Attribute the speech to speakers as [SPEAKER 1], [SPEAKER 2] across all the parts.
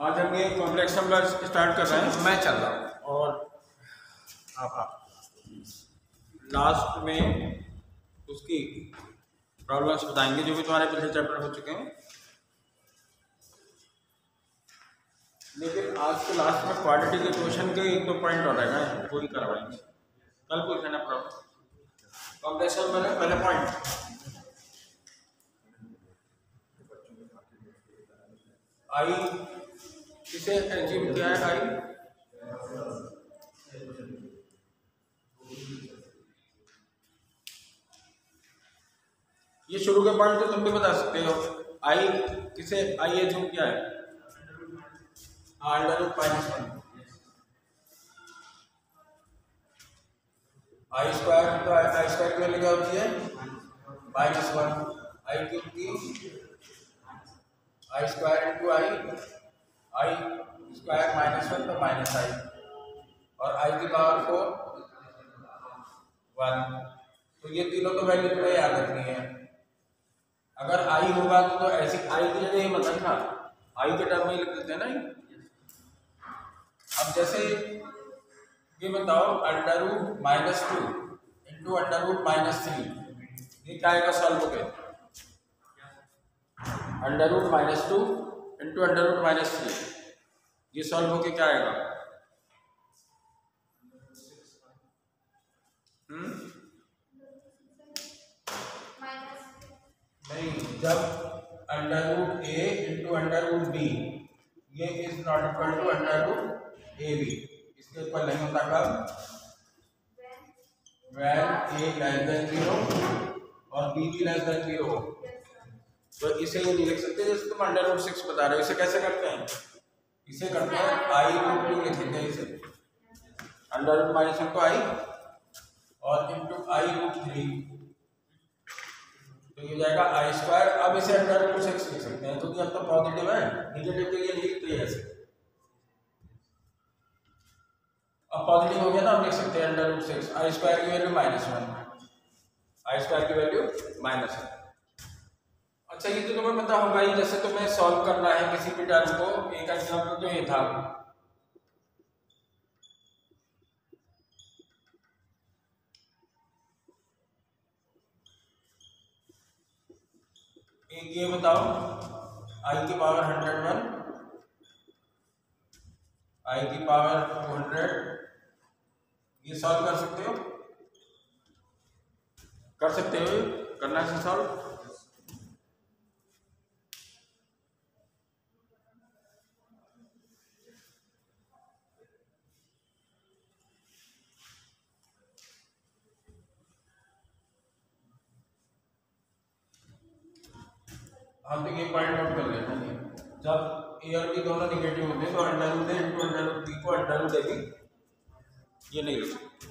[SPEAKER 1] आज हम ये कॉम्प्लेक्स नंबर स्टार्ट कर रहे हैं।
[SPEAKER 2] मैं चल रहा हूँ
[SPEAKER 1] और आप लास्ट में उसकी प्रॉब्लम्स बताएंगे जो भी तुम्हारे पिछले चैप्टर हो चुके हैं। लेकिन आज के लास्ट में क्वाड्रेटिक इक्वेशन के एक दो पॉइंट और रहेगा, पूरी करवाएंगे। कल पूछ लेना प्रॉब्लम कॉम्प्लेक्स नंबर में पहले पॉइंट आई किसे एज्यूम किया है। आई ये शुरू के पॉइंट तो तुम भी बता सकते हो। आई किसे आई एज्यूम किया है अंडर रूट माइनस वन। आई स्क्वायर तो आई स्क्वायर की वैल्यू क्या होती है माइनस वन। आई क्यूब की आई स्क्वायर इंटू आई स्क्वायर माइनस वन तो माइनस आई और आई की पावर 4 1। तो ये तीनों तो वैल्यू तुम्हें याद रखनी है। अगर आई होगा तो ऐसी आई की जगह ही मत रखना, आई के टर्म में ही लिख देते हैं ना। अब जैसे ये बताओ under root minus two into under root minus three, ये क्या आएगा सॉल्व होके। Under root minus two into under root minus three, ये सॉल्व होके क्या आएगा। नहीं, जब under root A into under root B, ये is not equal to under root A B, इसके ऊपर नहीं होता कब when a लेस देन 0 और b भी लेस देन 0 हो। तो इसे ये नहीं लिख सकते जैसे तुम अंडर रूट 6 बता रहे हो। इसे कैसे करते हैं, इसे करते हैं आई रूट 2 लिखेंगे इसे अंडर रूट माइनस वन को आई और इंटू आई रूट 3, तो ये जाएगा आई स्क्वायर। अब इसे अंडर रूट 6 लिख सकते हैं क्योंकि अब तो पॉजिटिव है, निगेटिव के लिए नहीं लिखते हैं ऐसे। अब पॉजिटिव हो गया ना, हम लिख सकते हैं अंडर रूट 6 आई स्क्वायर की वैल्यू माइनस वन, आई स्क्वायर की वैल्यू माइनस वन। अच्छा, ये तो तुम्हें पता होगा ही, जैसे तुम्हें सॉल्व करना है किसी भी टर्म को। एक एग्जांपल तो ये था, एक ये बताओ आई की पावर 101 आई की पावर 200, ये सॉल्व कर सकते हो, कर सकते हो, करना है सॉल्व। हम तो ये पॉइंट नोट कर लेना है, जब ए और बी दोनों निगेटिव होते हैं तो under root A into under root B को अंडर रूट ए बी ये नहीं लिख सकते।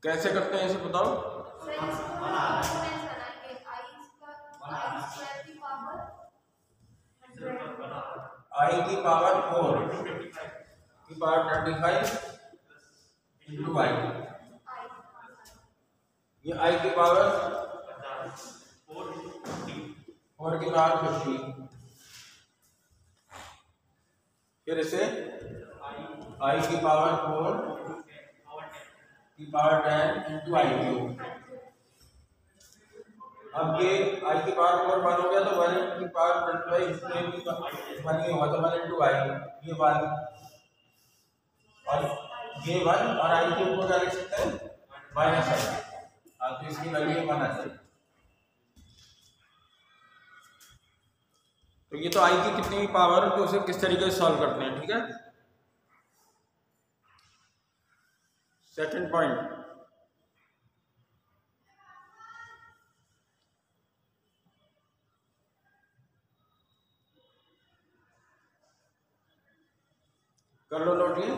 [SPEAKER 1] कैसे करते हैं इसे बताओ। आई की पावर 4 की पावर 25 इंटू आई, ये आई की पावर 4 की पावर 50, फिर इसे आई की पावर 4 की पावर 10 इंटू आई क्यूब। अब ये आई की पावर 4 1 हो गया तो 1 की पावर 25 1 ही होगा तो 1 इंटू आई, ये 1 और ये 1 और आई क्यूब को क्या लिख सकते हैं माइनस आई। हाँ, तो इसकी वैल्यू 1 आ जाएगी। तो ये तो आई की कितनी भी पावर, तो उसे किस तरीके से सॉल्व करते हैं, ठीक है। सेकंड पॉइंट, कर लो नोट ये।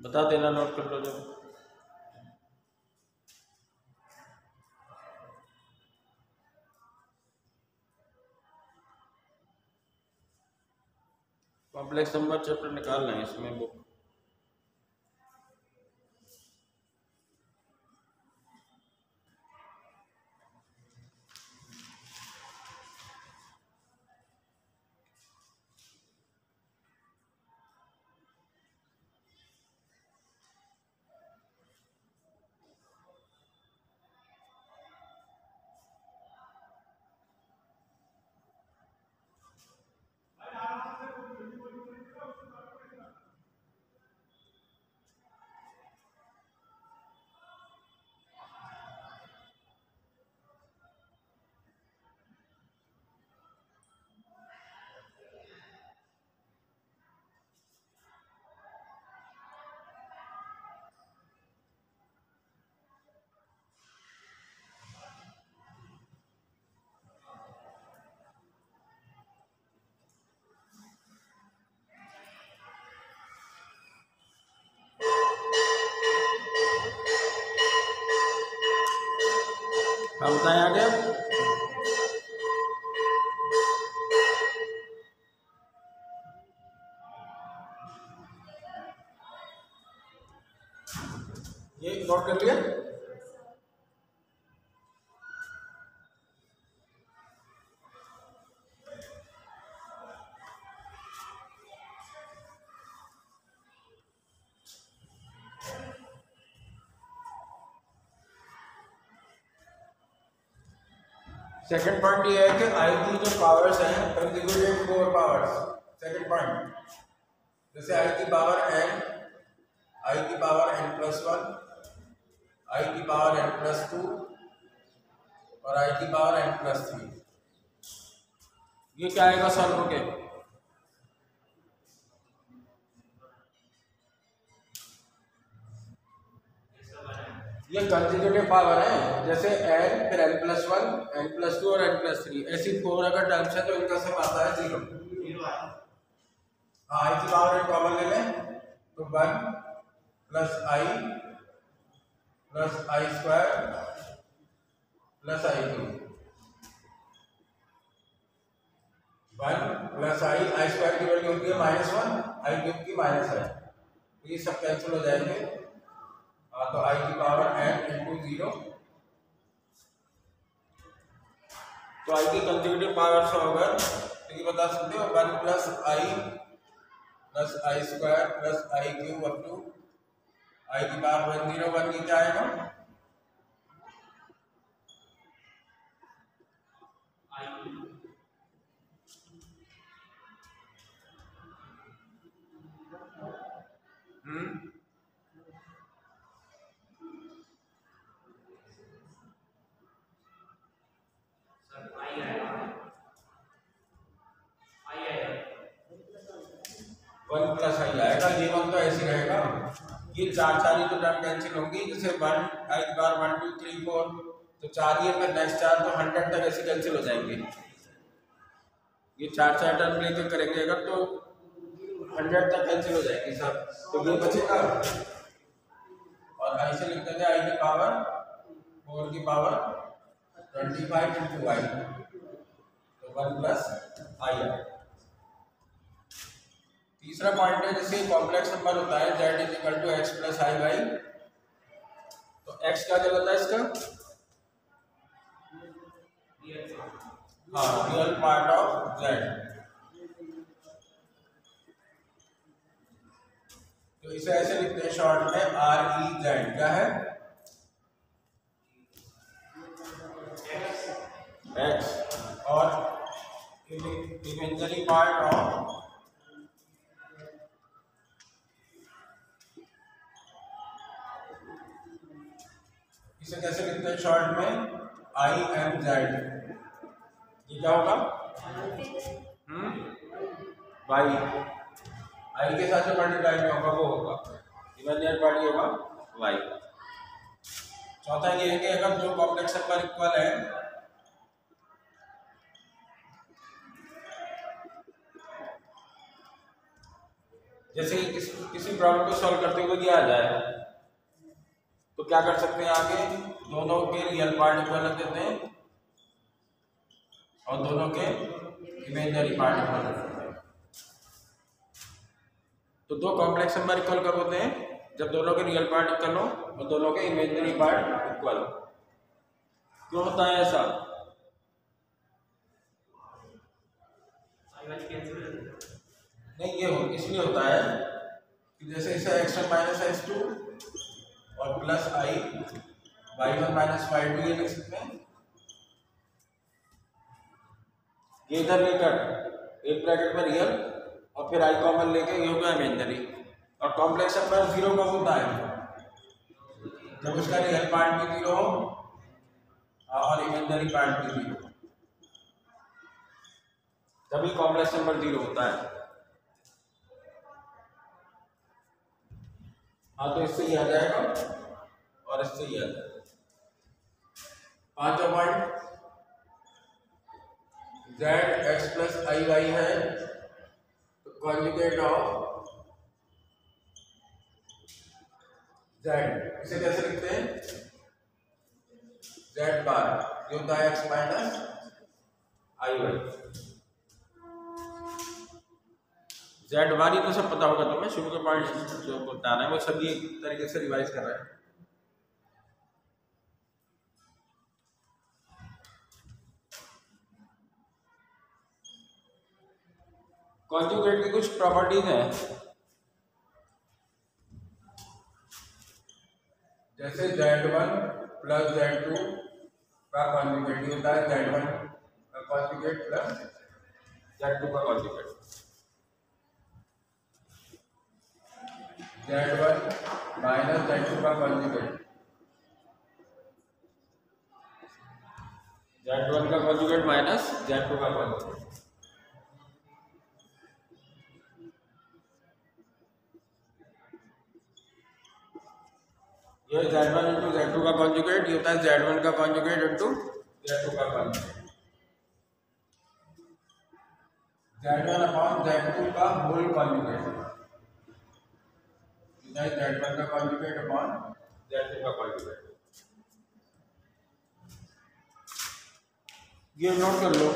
[SPEAKER 1] बता देना, नोट कर लो जो। कॉम्प्लेक्स नंबर चैप्टर निकालना है इसमें बुक। हाँ बताएं आगे। ये नोट कर लिया। सेकंड पॉइंट ये है कि आई की जो पावर्स हैं कंसेक्यूटिव 4 पावर्स। सेकंड पॉइंट, जैसे आई की पावर n, आई की पावर n+1, आई की पावर n+2 और आई की पावर n+3। ये क्या आएगा सॉल्व होके? ये कंसेक्यूटिव पावर है, जैसे n फिर n+1, n+2 और n+3, ऐसी 4 अगर टर्म्स है तो इनका सब आता है 0। हाँ, आई की पावर n कॉमन ले लें तो 1 + i + i² + i3। 1 + i² की वैल्यू होती है -1, i³ की -है, तो ये सब कैंसिल हो जाएंगे। तो i की पावर n × 0, तो i की कंसेक्यूटिव पावर से होगा तो ये बता सकते हो 1 + i + i² + i³ up to i की पावर 101। ये क्या आएगा? वन प्लस आई आएगा। ये वन तो ऐसे रहेगा। ये चार चार ही तो टर्म कैंसिल होंगी, जैसे 1 आई की बार 1 2 3 4, तो 4 ये फिर नेक्स्ट 4 तो 100 तक ऐसे कैंसिल हो जाएंगे। ये चार चार टर्म लेकर करेंगे अगर तो 100 तक कैंसिल हो जाएगी सब, तो ये बचेगा। और ऐसे लिख देंगे आई की पावर 4 की पावर 25 × i, तो 1 + i आएगा। तीसरा पॉइंट है, जैसे कॉम्प्लेक्स नंबर होता है z = x + i/, तो x क्या कहलाता है इसका? हाँ, रियल पार्ट ऑफ z। तो इसे ऐसे लिखते हैं शॉर्ट में REZ। क्या है? x। और इमेजिनरी पार्ट ऑफ इसे कैसे लिखते हैं शॉर्ट में? IMZ। ये क्या होगा? y। आई के साथ जो मल्टीप्लाई में होगा वो होगा इमेजिनरी पार्ट, ये होगा y। चौथा ये है कि अगर दो कॉम्प्लेक्स नंबर इक्वल है जैसे किसी प्रॉब्लम को सॉल्व करते हुए दिया जाए तो क्या कर सकते हैं, आगे दोनों के रियल पार्ट इक्वल रख देते हैं और दोनों के इमेजिनरी पार्ट इक्वल रख देते हैं। तो दो कॉम्प्लेक्स नंबर इक्वल कब होते हैं, जब दोनों के रियल पार्ट इक्वल हो और दोनों के इमेजिनरी पार्ट इक्वल हो। क्यों होता है ऐसा? नहीं, ये इसलिए होता है कि जैसे इसे x1 माइनस x2 और plus i y1 minus y2 ये लिख सकते हैं। ये इधर लेकर एक ब्रैकेट में रियल और फिर i कॉमन लेके ये होगा इमेजिनरी। और कॉम्प्लेक्स नंबर जीरो कब होता है, जब उसका रियल पार्ट भी जीरो हो और इमेजिनरी पार्ट भी जीरो, तभी कॉम्प्लेक्स नंबर जीरो होता है। हाँ, तो इससे ही आ जाएगा और इससे ही आ जाएगा। पांचवा point, Z x plus i Y है तो कॉन्जुगेट ऑफ जेड इसे कैसे लिखते हैं, जेड बार ये होता है x minus I Y. Z बार ही तो सब पता होगा तुम्हें, शुरू के पॉइंट जो बताना है वो सभी एक तरीके से रिवाइज कर रहे हैं। कॉन्जुगेट की कुछ प्रॉपर्टीज हैं, जैसे Z1 प्लस Z2 का कॉन्जुगेट होता है Z1 का कॉन्जुगेट प्लस Z2 का कॉन्जुगेट। Z1 माइनस Z2 का कॉन्जुगेट, Z1 का कॉन्जुगेट माइनस Z2 का कॉन्जुगेट। ये Z1 इंटू Z2 का कॉन्जुगेट, ये होता है Z1 का कॉन्जुगेट इंटू Z2 का कॉन्जुगेट। Z1 अपॉन Z2 का होल कॉन्जुगेट, Z1 का कॉन्जुगेट अपॉन Z2 का कॉन्जुगेट। ये नोट कर लो।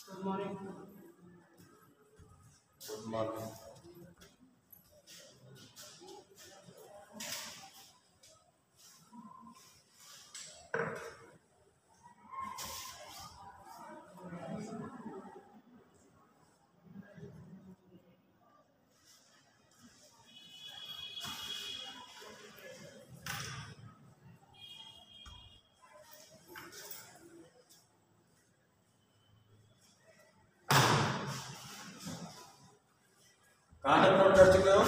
[SPEAKER 1] Good morning. Good morning. कहाँ तक नोट कर चुके हो?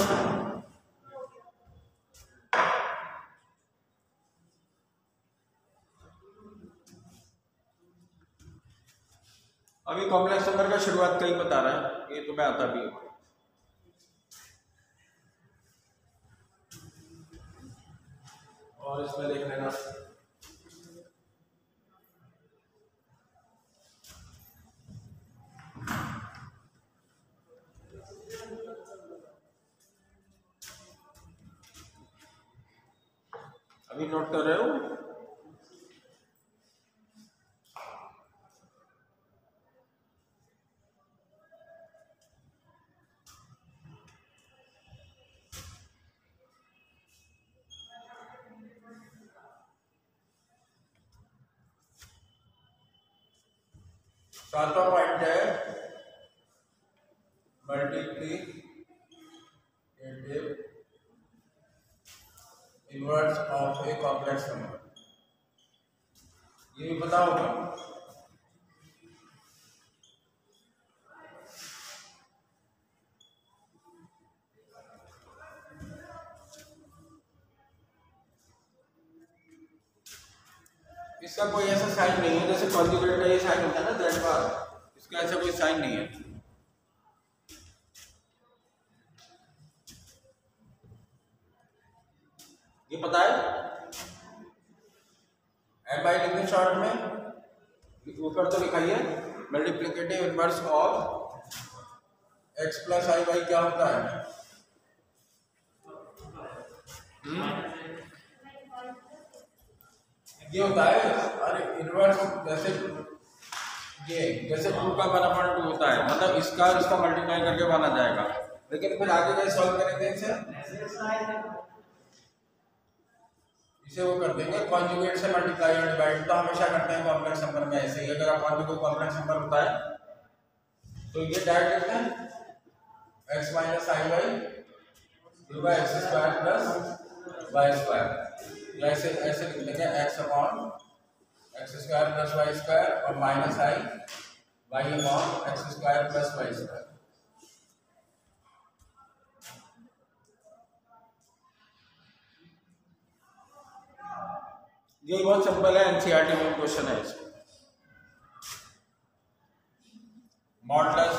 [SPEAKER 1] अभी कॉम्प्लेक्स नंबर का शुरुआत कहीं बता रहा है, ये तो मैं आता भी हूँ। और इसमें देख लेना अभी नोट कर रहे हो? सातवां पॉइंट है multiplicative inverse of a complex number. ये भी पता होगा। इसका कोई ऐसा साइन नहीं है जैसे कॉन्जुगेट का ये साइन होता है ना z बार, इसका ऐसा कोई साइन नहीं है। ये पता है एम आई लिखने शॉर्ट में ऊपर तो लिखा है multiplicative inverse of x plus i y क्या होता है? ये होता है, अरे इनवर्स जैसे 2 का 1/2 होता है, मतलब इसका मल्टीप्लाई करके बना जाएगा। लेकिन फिर आगे कैसे सॉल्व करेंगे इसे वो कर देंगे कॉन्जुगेट से मल्टीप्लाई और डिवाइड। तो हमेशा करते हैं कॉम्प्लेक्स नंबर में ऐसे ही। अगर अपन को कॉम्प्लेक्स नंबर होता है तो ये डायरेक्ट लिखते हैं x minus I Y x square plus Y square, या ऐसे लिख देंगे x upon x square plus Y square और minus I Y upon x square plus Y square. ये बहुत सिंपल है, एनसीईआरटी में क्वेश्चन है इसको। मॉडुलस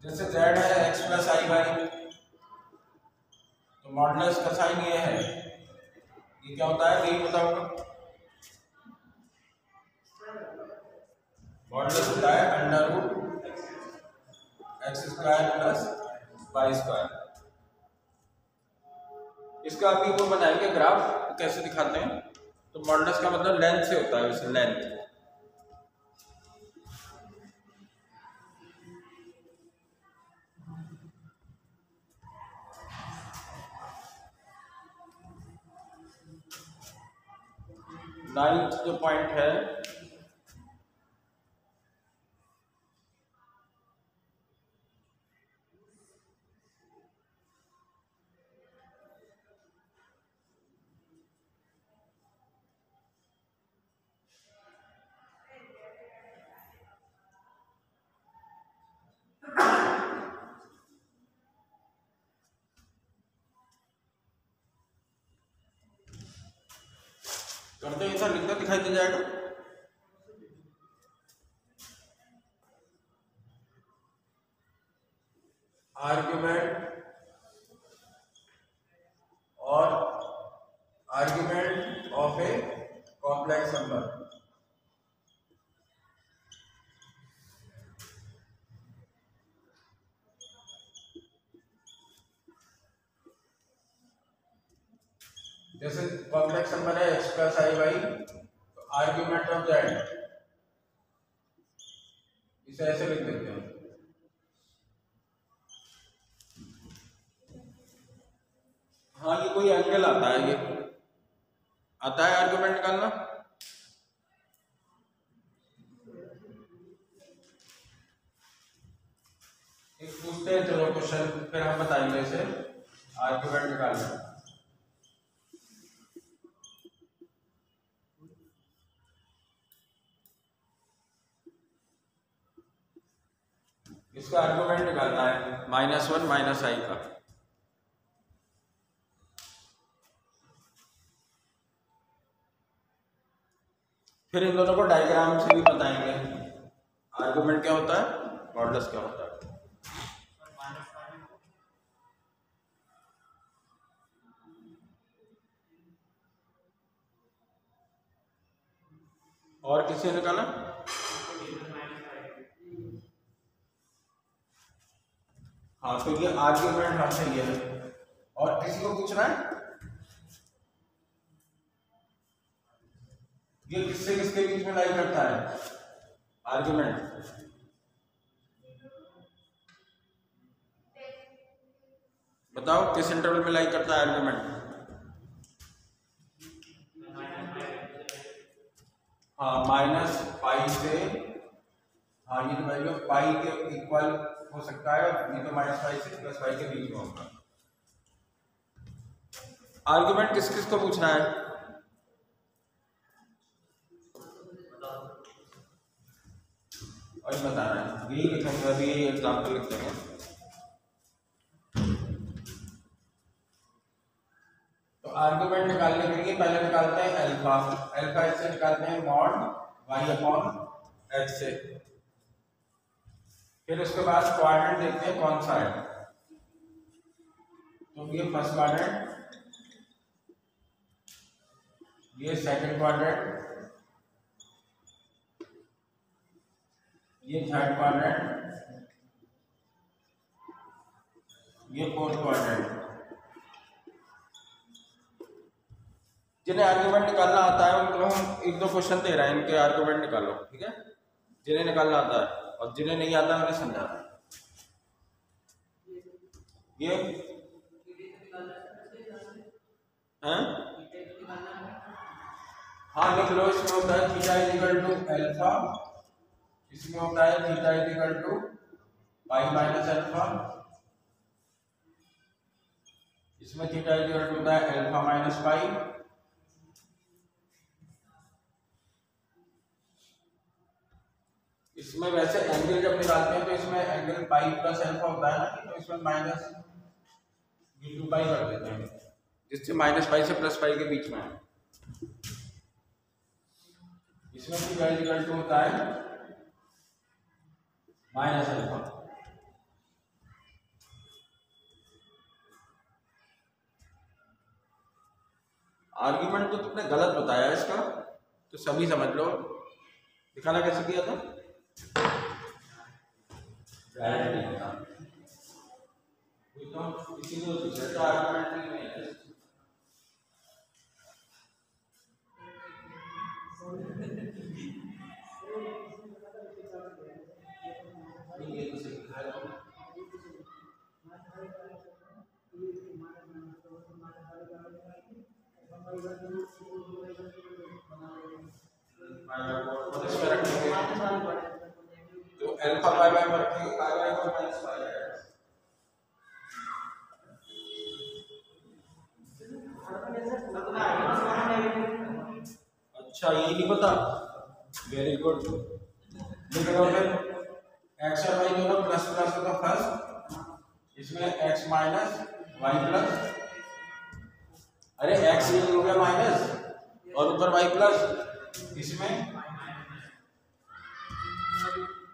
[SPEAKER 1] जैसे z है x प्लस आई वाई, तो मॉडुलस का साइन ये है, ये क्या होता है यही पता होगा। मॉडुलस होता है under root x square plus Y square. इसका अभी वो बनाएंगे ग्राफ, तो कैसे दिखाते हैं। तो मॉडुलस का मतलब लेंथ से होता है, वैसे लेंथ। नाइन्थ जो पॉइंट है करते हैं, ऐसा लिखना दिखाई दे जाएगा। Argument of a complex number. जैसे कॉम्प्लेक्स नंबर है x प्लस आई वाई, तो आर्ग्यूमेंट ऑफ z इसे ऐसे लिख देते हैं। हाँ, ये कोई एंगल आता है, ये आता है आर्ग्यूमेंट निकालना। एक पूछते हैं, चलो क्वेश्चन, फिर हम बताएंगे इसे आर्ग्यूमेंट निकालना। इसका आर्गुमेंट निकालना है -1 माइनस आई का। फिर इन दोनों को डायग्राम से भी बताएंगे आर्गुमेंट क्या होता है, मॉडुलस क्या होता है। और किसी ने निकाला? हाँ, तो ये आर्ग्यूमेंट हाँ सही है। और किसी को पूछना है ये किससे किसके बीच में लाई करता है आर्ग्यूमेंट? बताओ किस इंटरवल में लाई करता है आर्ग्यूमेंट? हाँ, -पाई से, हाँ ये तो वैल्यू ऑफ पाई के इक्वल हो सकता है, ये तो -पाई से +पाई के बीच में होगा। आर्ग्यूमेंट किस किस को पूछना है? और बताना है, यही लिखेंगे, अभी यही एग्जाम्पल लिख देंगे। तो आर्ग्यूमेंट निकालने के लिए पहले निकालते हैं अल्फा। अल्फा इससे निकालते हैं मॉड y/x से। फिर उसके बाद क्वाड्रेंट देखते हैं कौन सा है। तो ये फर्स्ट क्वाड्रेंट, ये सेकंड क्वाड्रेंट, ये थर्ड क्वाड्रेंट, ये फोर्थ क्वाड्रेंट। जिन्हें आर्ग्यूमेंट निकालना आता है उनको हम एक दो क्वेश्चन दे रहे हैं, इनके आर्ग्यूमेंट निकालो, ठीक है? जिन्हें निकालना आता है, और जिन्हें नहीं आता उन्हें समझा रहा है। ये हाँ लिख लो, इसमें होता है थीटा इक्वल टू अल्फा, इसमें होता है theta equal to pi minus alpha, इसमें थीटा इक्वल टू होता है अल्फा माइनस पाई, इसमें वैसे एंगल जब निकालते हैं तो इसमें एंगल पाई प्लस अल्फा होता है ना, तो इसमें -2 पाई कर देते हैं, जिससे -पाई से +पाई के बीच में है। इसमें थीटा इक्वल टू होता है -अल्फा। आर्ग्यूमेंट तो तुमने गलत बताया इसका, तो सभी समझ लो। दिखाना कैसे किया था? इसीलिए आर्ग्यूमेंट नहीं है। ये तो सही है। तो अल्फा पाई बाय पर रखेंगे, पाई बाय को माइनस पाई आएगा। अच्छा, ये नहीं पता? Very good. लिख लो फिर x और y दोनों प्लस प्लस होगा फर्स्ट, इसमें x माइनस y प्लस, अरे x ये हो गया माइनस और ऊपर y प्लस, इसमें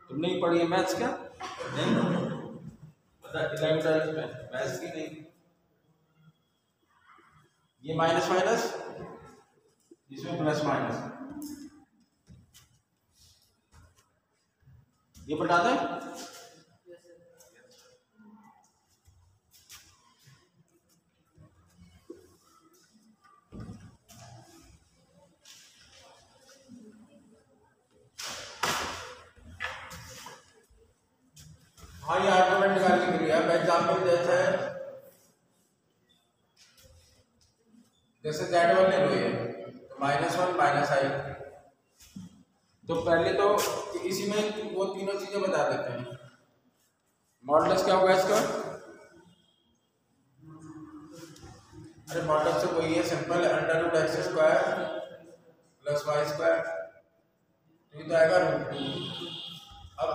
[SPEAKER 1] तुमने ही पढ़ी है मैथ्स क्या? नहीं पता, 11th 12th में मैथ्स की नहीं। ये माइनस माइनस, इसमें प्लस माइनस, ये बता दें। हाँ, ये आर्गुमेंट निकालने के लिए अब एग्जाम्पल जैसे Z1 ले लो, ये तो -1 -i। तो पहले तो इसी में वो तीनों चीजें बता देते हैं। मॉडुलस क्या होगा इसका? अरे मॉडुलस तो वही है, सिंपल, √x² + y², तो ये तो आएगा √2। अब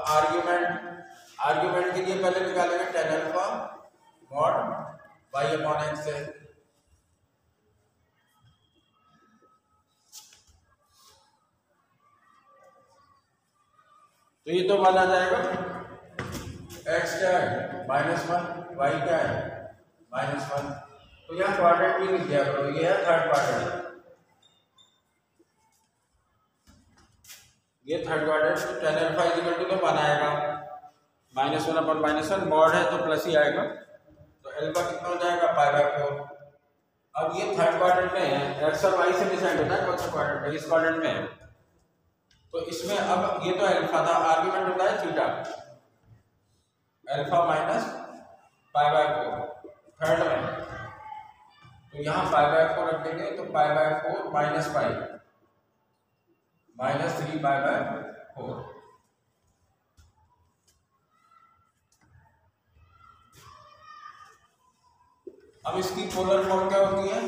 [SPEAKER 1] आर्ग्यूमेंट के लिए पहले निकालेंगे tan अल्फा मॉड y/x से। तो ये तो 1 आ जाएगा, x क्या है -1, y क्या है -1। तो यहाँ क्वाड्रेंट भी लिख दिया करो, ये है थर्ड क्वाड्रेंट। ये थर्ड क्वाड्रेंट में tan अल्फा इक्वल टू तो 1 आएगा, -1/-1 मॉड है तो प्लस ही आएगा, तो अल्फा कितना हो जाएगा π/4। अब ये थर्ड क्वाड्रेंट में है, एक्स और वाई से डिसाइड होता है कौन सा क्वाड्रेंट है, इस क्वाड्रेंट में है। तो इसमें अब ये तो अल्फा था, आर्ग्यूमेंट होता है थीटा, अल्फा माइनस π/4 थर्ड में, तो यहाँ π/4 रख देंगे तो π/4 माइनस पाई -3π/4। अब इसकी पोलर फॉर्म क्या होती है,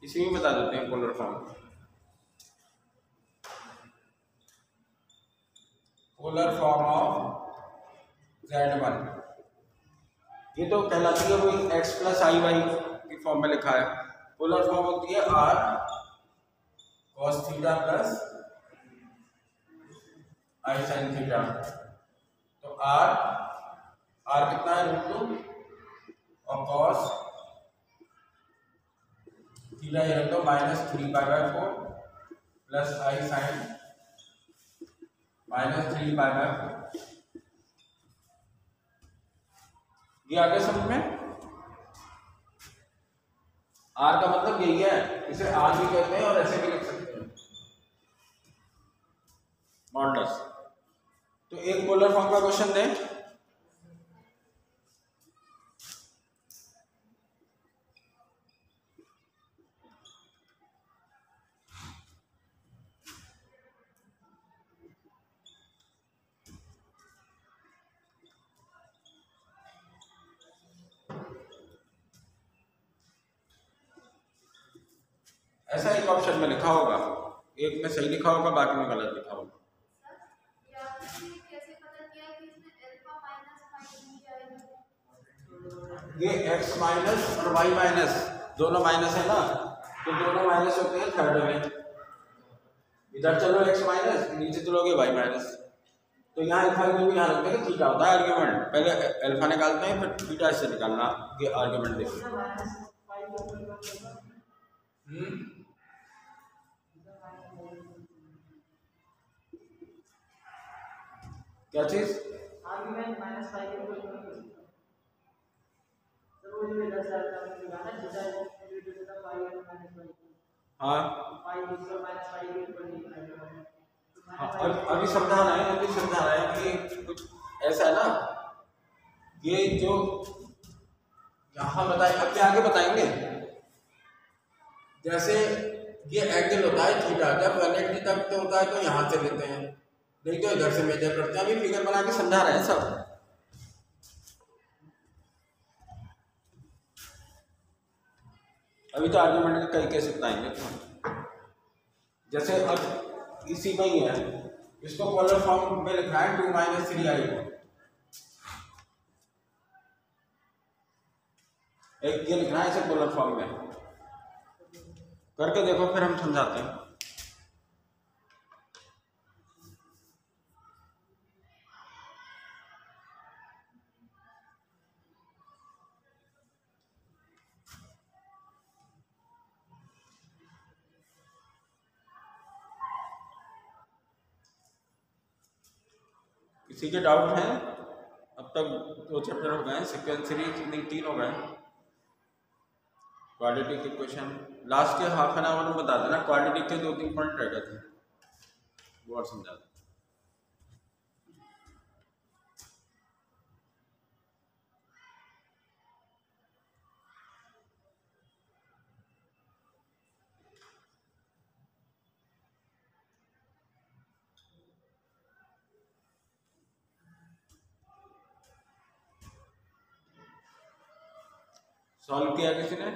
[SPEAKER 1] इसी में बता देते हैं polar form. Polar form of Z1 ये तो कहलाती है वही x प्लस आई वाई की फॉर्म में लिखा है। पोलर फॉर्म होती है r cos theta plus i sin theta. तो r कितना है √2 और cos थीटा ये रख दो -3π/4 प्लस i sin -3π/4। ये आगे समझ में, r का मतलब यही है, इसे r भी कहते हैं और ऐसे भी लिख सकते हैं मॉडुलस। तो एक पोलर फॉर्म का क्वेश्चन दें, ऐसा एक ऑप्शन में लिखा होगा, एक में सही लिखा होगा बाकी में गलत लिखा होगा। ये x माइनस और y माइनस दोनों माइनस है ना, तो दोनों माइनस होते हैं थर्ड में, इधर चलो x माइनस, नीचे चलोगे y माइनस। तो यहाँ अल्फा में भी यहाँ रखते हैं कि थीटा होता है आर्ग्यूमेंट, पहले अल्फा निकालते हैं फिर थीटा से निकालना, ये आर्ग्यूमेंट देखिए। क्या चीज आर्ग्यूमेंट हाँ अभी समझा रहे हैं, अभी समझा रहे हैं कि कुछ ऐसा है ना, ये जो यहाँ बताए अब आगे बताएंगे। जैसे ये एंगल होता है थीटा, जब 180 तक तो होता है तो यहाँ से लेते हैं, नहीं तो इधर से मेजर करते हैं। अभी फिगर बना के समझा रहे हैं सब। अभी तो आर्ग्यूमेंट के कई केस बताएंगे। जैसे अब इसी में ही है, इसको पोलर फॉर्म में लिखना है 2 - 3i, एक ये लिखना है इसे पोलर फॉर्म में, करके देखो फिर हम समझाते हैं। किसी के डाउट हैं? अब तक 2 चैप्टर हो गए, सीक्वेंस सीरीज 3 हो गए। क्वाड्रेटिक इक्वेशन लास्ट के हाफ एन आवर में बता देना, क्वाड्रेटिक के 2-3 पॉइंट रह गए थे वो और समझा दें। सॉल्व किया किसी ने?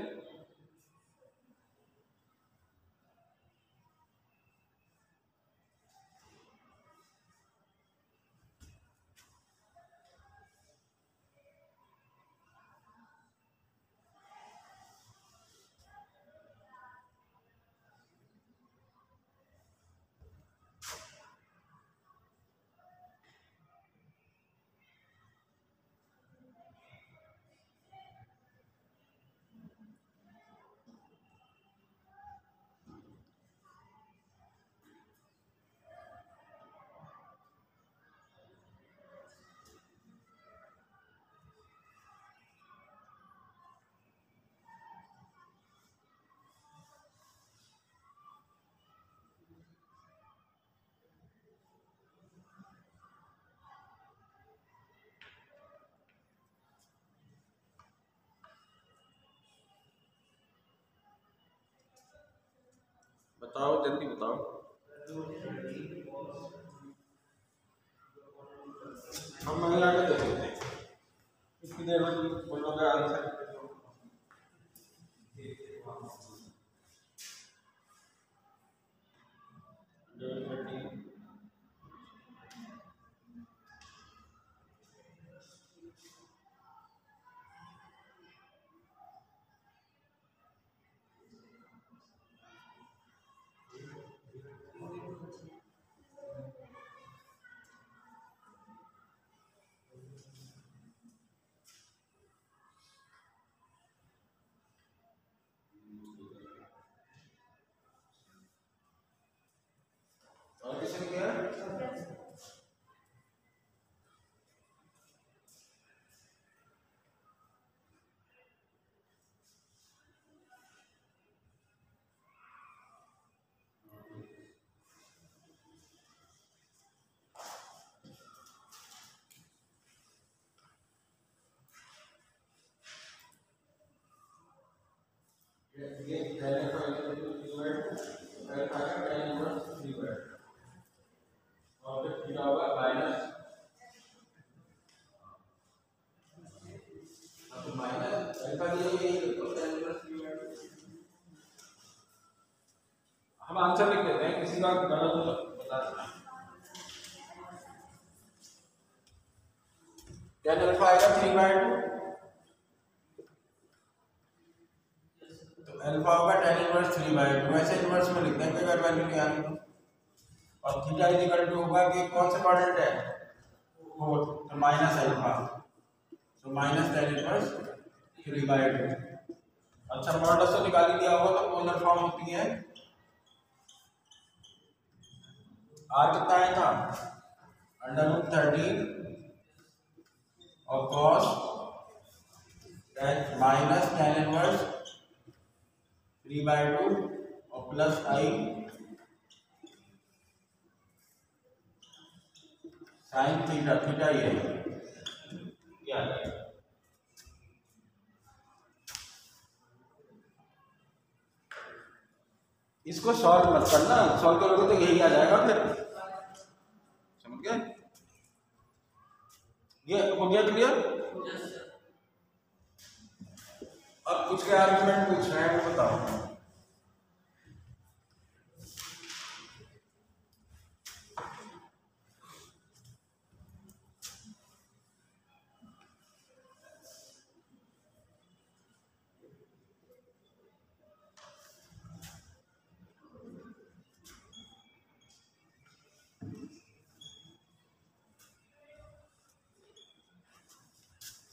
[SPEAKER 1] बताओ जल्दी बताओ। हम वहीं आके देख लेते हैं कितनी देर में तुम बोलोगे आंसर। और किसी ने किया? हम आंसर लिख देते हैं, किसी का गलत हो तो बता देना। tan अल्फा आएगा 3/2, तो अल्फा होगा tan इनवर्स 3/2। वैसे इनवर्स में लिख देंगे अगर वैल्यू नहीं आनी तो। और थीटा इज इक्वल टू होगा कि कौन सा क्वाड्रेंट है, फोर्थ, तो माइनस अल्फा, तो माइनस tan इनवर्स 3/2। अच्छा, मॉडुलस तो निकाल ही दिया होगा, तो पोलर फॉर्म होती है। आर कितना आया था, √13 और cos माइनस tan इनवर्स 3/2 और plus i sin theta, theta ये क्या है। इसको सॉल्व मत करना, सॉल्व करोगे तो यही आ जाएगा फिर, समझ गए? ये हो गया क्लियर? अब कुछ के आर्गुमेंट पूछ रहे हैं, वो बताओ।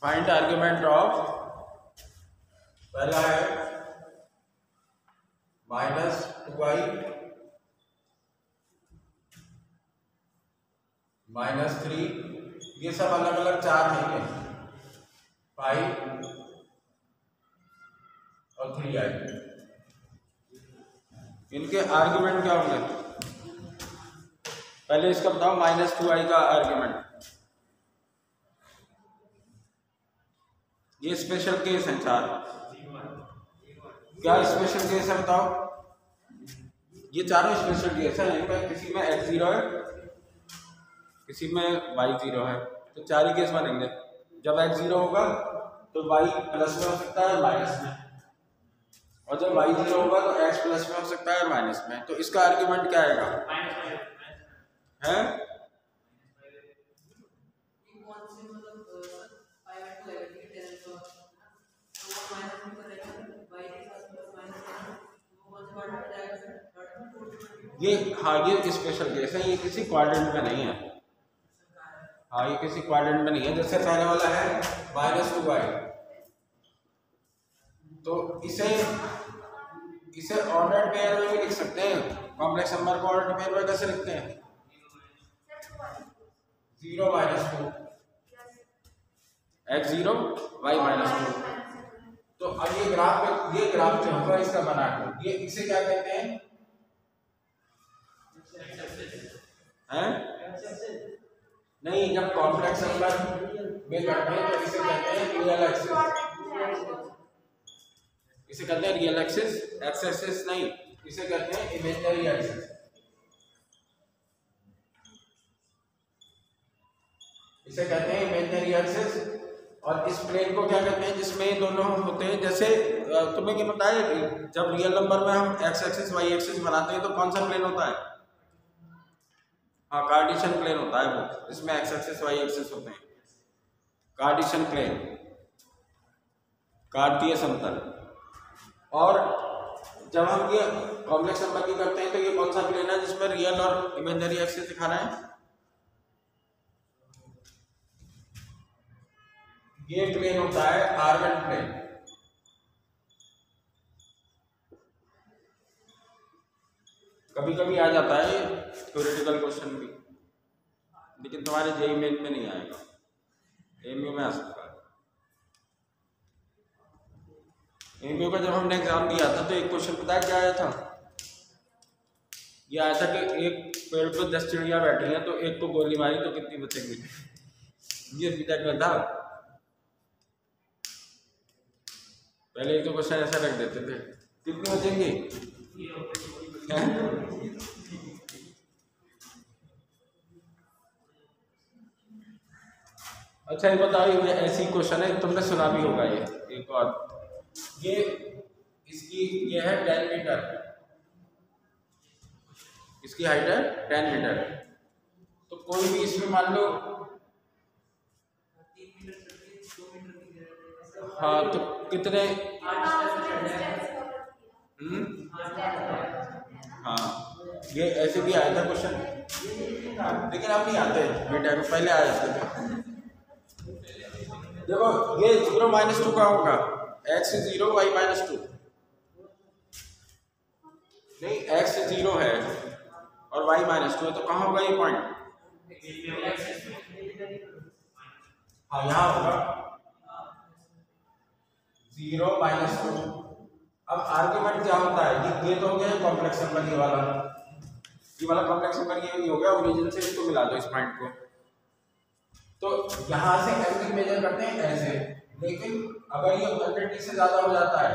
[SPEAKER 1] फाइंड आर्गुमेंट ऑफ, पहला है -2i -3, ये सब अलग अलग चार हैं, 5 और 3i। इनके आर्गुमेंट क्या होंगे? पहले इसका बताओ -2i का आर्गुमेंट। ये स्पेशल केस है चार। क्या स्पेशल केस है बताओ? ये चारों स्पेशल केस है, इनमें किसी में x0 है, किसी में y0 है, तो चार ही केस बनेंगे। जब x0 होगा तो y प्लस में हो सकता है माइनस में, और जब y0 होगा तो x प्लस में हो सकता है माइनस में। तो इसका आर्गुमेंट क्या आएगा? है ये, हाँ ये स्पेशल केस है, ये किसी क्वाड्रेंट में नहीं है। हाँ ये किसी क्वाड्रेंट में नहीं है। जैसे पहले वाला है -2i, तो इसे ऑर्डर्ड पेयर में भी लिख सकते हैं। कॉम्प्लेक्स नंबर को ऑर्डर्ड पेयर में कैसे लिखते हैं? 0 -2 x0 y -2। तो अब ये ग्राफ जो होगा इसका बना दो, ये इसे क्या कहते हैं? हैं? नहीं, जब कॉम्प्लेक्स नंबर में करते हैं तो इसे कहते हैं रियल एक्सिस। इसे कहते हैं रियल एक्सिस, एक्स एक्सिस नहीं, इसे कहते हैं इमेजिनरी एक्सिस। इसे कहते हैं इमेजिनरी एक्सिस। और इस प्लेन को क्या कहते हैं जिसमें ये दोनों होते हैं, जैसे तुम्हें क्या पता है कि जब रियल नंबर में हम एक्स एक्सिस वाई एक्सिस बनाते हैं तो कौन सा प्लेन होता है? हाँ, कार्टेशियन प्लेन होता है वो, इसमें एक्स एक्सिस वाई एक्सिस होते हैं। कार्टेशियन प्लेन, कार्तीय समतल। और जब हम ये कॉम्प्लेक्स नंबर की करते हैं तो ये कौन सा प्लेन है जिसमें रियल और इमेजिनरी एक्सिस दिखा रहे हैं? ये प्लेन होता है आर्गन प्लेन। कभी कभी आ जाता है थ्योरेटिकल क्वेश्चन भी, लेकिन तुम्हारे जेईई मेन में नहीं आएगा, एमयू में आ सकता है। एमयू का जब हमने एग्जाम दिया था तो एक क्वेश्चन पता है क्या आया था? ये आया था कि एक पेड़ पे 10 चिड़िया बैठी हैं तो एक को गोली मारी तो कितनी बचेंगी? ये बीटेक में था। पहले तो क्वेश्चन ऐसा रख देते थे, कितनी बचेंगी? अच्छा ये बताओ, ये ऐसी क्वेश्चन है तुमने सुना भी होगा। ये एक और, ये इसकी ये है 10 मीटर, इसकी हाइट है 10 मीटर। तो कोई भी इसमें मान लो, हाँ तो कितने, हाँ ये ऐसे भी आया था क्वेश्चन, लेकिन अब नहीं आते बेटा, पहले आ जाते थे। देखो ये 0 - 2 का होगा, x 0 y -2, नहीं x 0 है और y -2 है तो कहाँ होगा ये पॉइंट? हाँ यहाँ होगा 0 - 2। अब आर्ग्यूमेंट क्या होता है? ये तो हो गया कॉम्प्लेक्स नंबर, ये वाला कॉम्प्लेक्स नंबर ये हो गया, ओरिजिन से इसको मिला दो इस पॉइंट को। तो यहाँ से एंगल मेजर करते हैं ऐसे, लेकिन अगर ये 180 से ज्यादा हो जाता है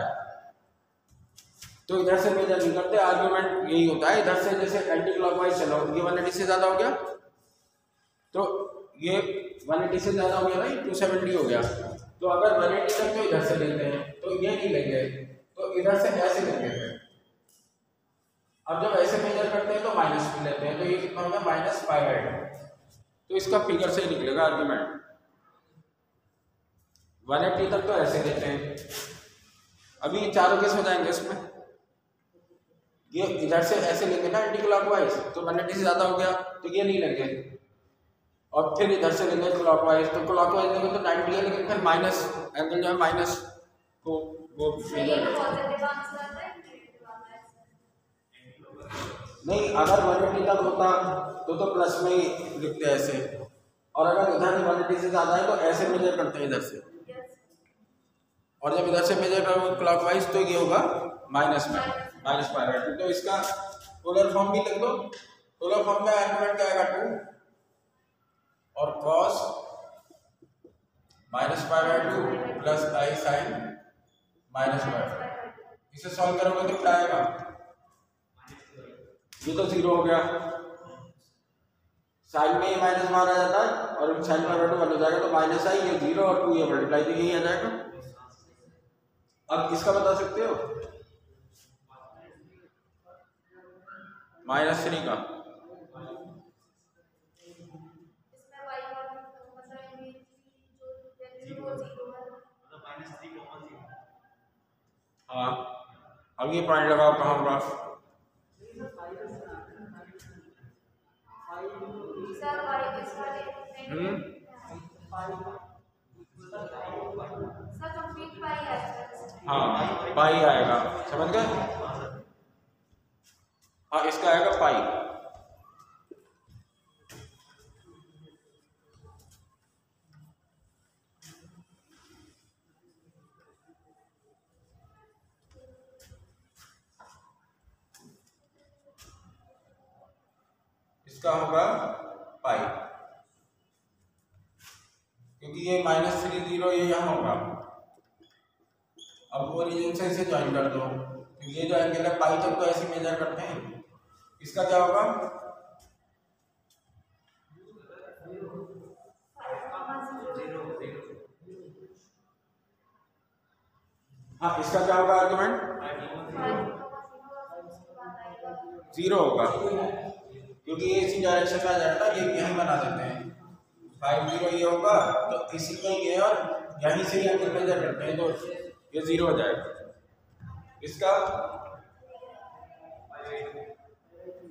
[SPEAKER 1] तो इधर से मेजर नहीं करते। आर्ग्यूमेंट यही होता है, इधर से जैसे एंटी क्लॉकवाइज चलो, ये 180 से ज्यादा हो गया तो ये 180 से ज्यादा हो गया ना, 270 हो गया। तो अगर 180 तक तो इधर से लेते हैं तो ये नहीं लेंगे, तो इधर से ऐसे लेंगे। अब जब ऐसे मेजर करते हैं तो माइनस भी लेते हैं, तो ये कितना होगा? -5/8। तो इसका फिगर से ही निकलेगा आर्ग्यूमेंट। 180 तक तो ऐसे लेते हैं। अभी ये चारों केस हो जाएंगे इसमें, ये इधर से ऐसे लेंगे ना एंटी क्लॉकवाइज, तो 180 से ज्यादा हो गया तो ये नहीं लेंगे, और फिर इधर से लेंगे क्लॉकवाइज, तो क्लॉकवाइज लेंगे तो 90 है, लेकिन फिर माइनस एंगल जो है माइनस को वो नहीं, अगर 180 तक होता तो प्लस में ही लिखते हैं ऐसे, और अगर इधर 180 से ज्यादा है तो ऐसे मेजर करते हैं इधर से, और जब इधर से मेजर करोगे क्लॉकवाइज तो ये होगा माइनस में, -5/2। तो इसका पोलर फॉर्म भी लिख दो। पोलर फॉर्म का आर्गुमेंट क्या आएगा? 2 और cos -π/2 प्लस i sin -π/2। इसे सॉल्व करोगे तो क्या आएगा? ये तो 0 हो गया, साइन में ये माइनस मारा जाता है और sin π/2 बन जाएगा, तो माइनस आई, ये 0 और 2 ये मल्टीप्लाई, तो यही आ जाएगा। अब इसका बता सकते हो -3 का, हाँ अब ये पॉइंट लगाओ कहाँ होगा? हाँ पाई आएगा, समझ गए? हाँ इसका आएगा पाई। इसका होगा पाई, क्योंकि ये -3 0 ये यहाँ होगा। अब ओरिजिन से इसे ज्वाइन कर दो तो ये जो एंगल है पाई तक तो ऐसे मेजर करते हैं, इसका क्या होगा? हाँ, इसका क्या होगा आर्गुमेंट? 0 होगा, क्योंकि ये इसी डायरेक्शन में आ जाएगा, ये यहीं बना देते हैं 5 0 ये होगा, तो इसी में ये और यहीं से एंगल मेजर करते हैं, तो ये 0 हो जाएगा। इसका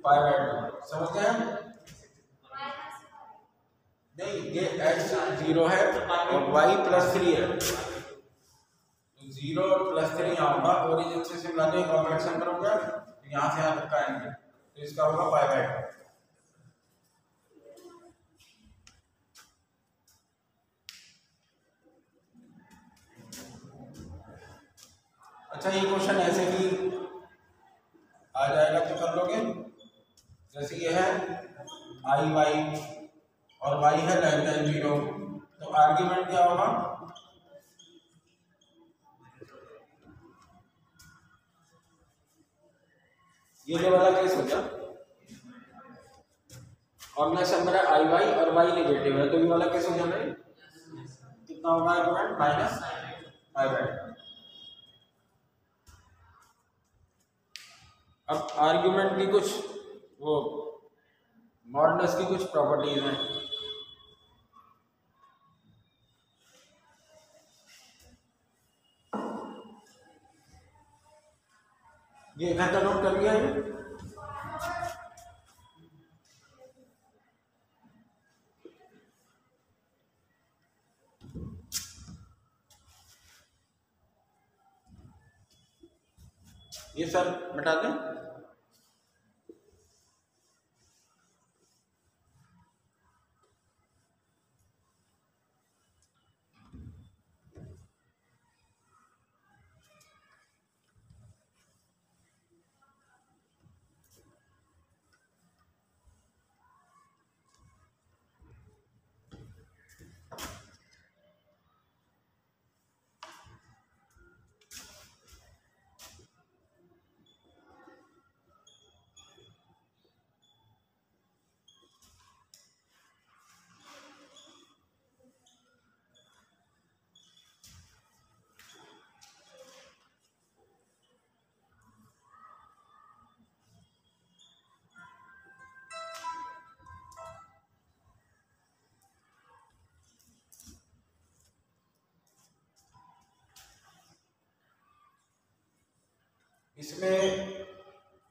[SPEAKER 1] 5/2 समझ गए हम? नहीं, ये x 0 है और y +3 है, तो 0 और +3 यहाँ होगा, ओरिजिन से शिमला तो एक कॉम्प्लेक्स नंबर हो गया, तो यहाँ से यहाँ तक का एंगल, तो इसका होगा 5/2। अच्छा, ये क्वेश्चन ऐसे भी आ जाएगा तो कर लोगे, जैसे ये है आई वाई और y है <0, तो आर्ग्यूमेंट क्या होगा? ये जो वाला केस हो गया, कॉम्प्लेक्स नंबर है आई वाई और y नेगेटिव है, तो ये वाला केस हो जाना है, कितना होगा आर्ग्यूमेंट? -5/2। अब आर्ग्यूमेंट की कुछ वो मॉडुलस की कुछ प्रॉपर्टीज हैं, ये इकट्ठा नोट कर लिया है। ये सर बता दें, इसमें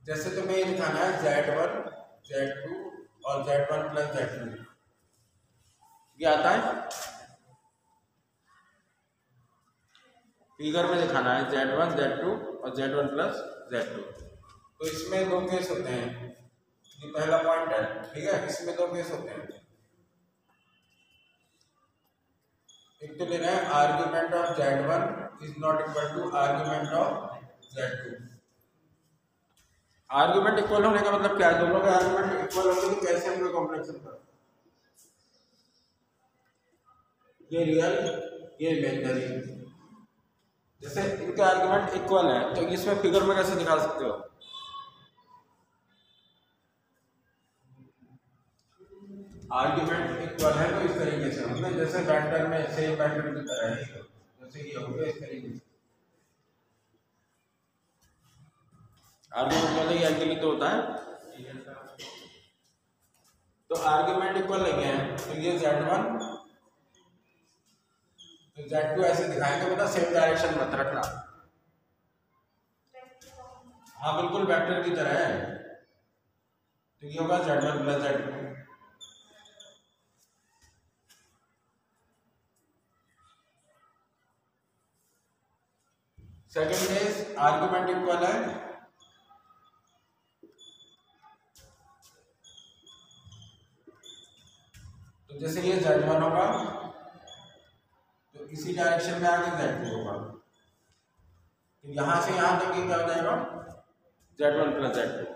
[SPEAKER 1] जैसे तुम्हें ये दिखाना है Z1 Z2 और Z1 + Z2, ये आता है फिगर में दिखाना है Z1 Z2 और Z1 + Z2, तो इसमें दो केस होते हैं, ये पहला पॉइंट है, ठीक है। इसमें दो केस होते हैं, एक तो लेना है argument of Z1 ≠ argument of Z2। Argument equal होने का मतलब क्या है? दोनों के आर्ग्यूमेंट इक्वल होंगे तो कैसे होंगे कॉम्प्लेक्स नंबर? ये रियल, ये इमेजिनरी, जैसे इनके आर्ग्यूमेंट इक्वल है तो इसमें फिगर में कैसे दिखा सकते हो? आर्ग्यूमेंट इक्वल है तो इस तरीके से होंगे, जैसे वेक्टर में सेम वेक्टर की तरह है, जैसे ये होंगे इस तरीके से। आर्ग्यूमेंट वाले ये एंगल ही तो होता है, तो आर्ग्यूमेंट इक्वल लगे हैं, तो ये Z1 तो Z2 ऐसे दिखाएंगे, मतलब सेम डायरेक्शन मत रखना, हाँ बिल्कुल वेक्टर की तरह है, तो ये होगा Z1 + Z2। Second case argument equal है, तो जैसे ये Z1 होगा तो इसी डायरेक्शन में आगे Z2 होगा, तो यहां से यहां तक ये क्या हो जाएगा? Z1 + Z2,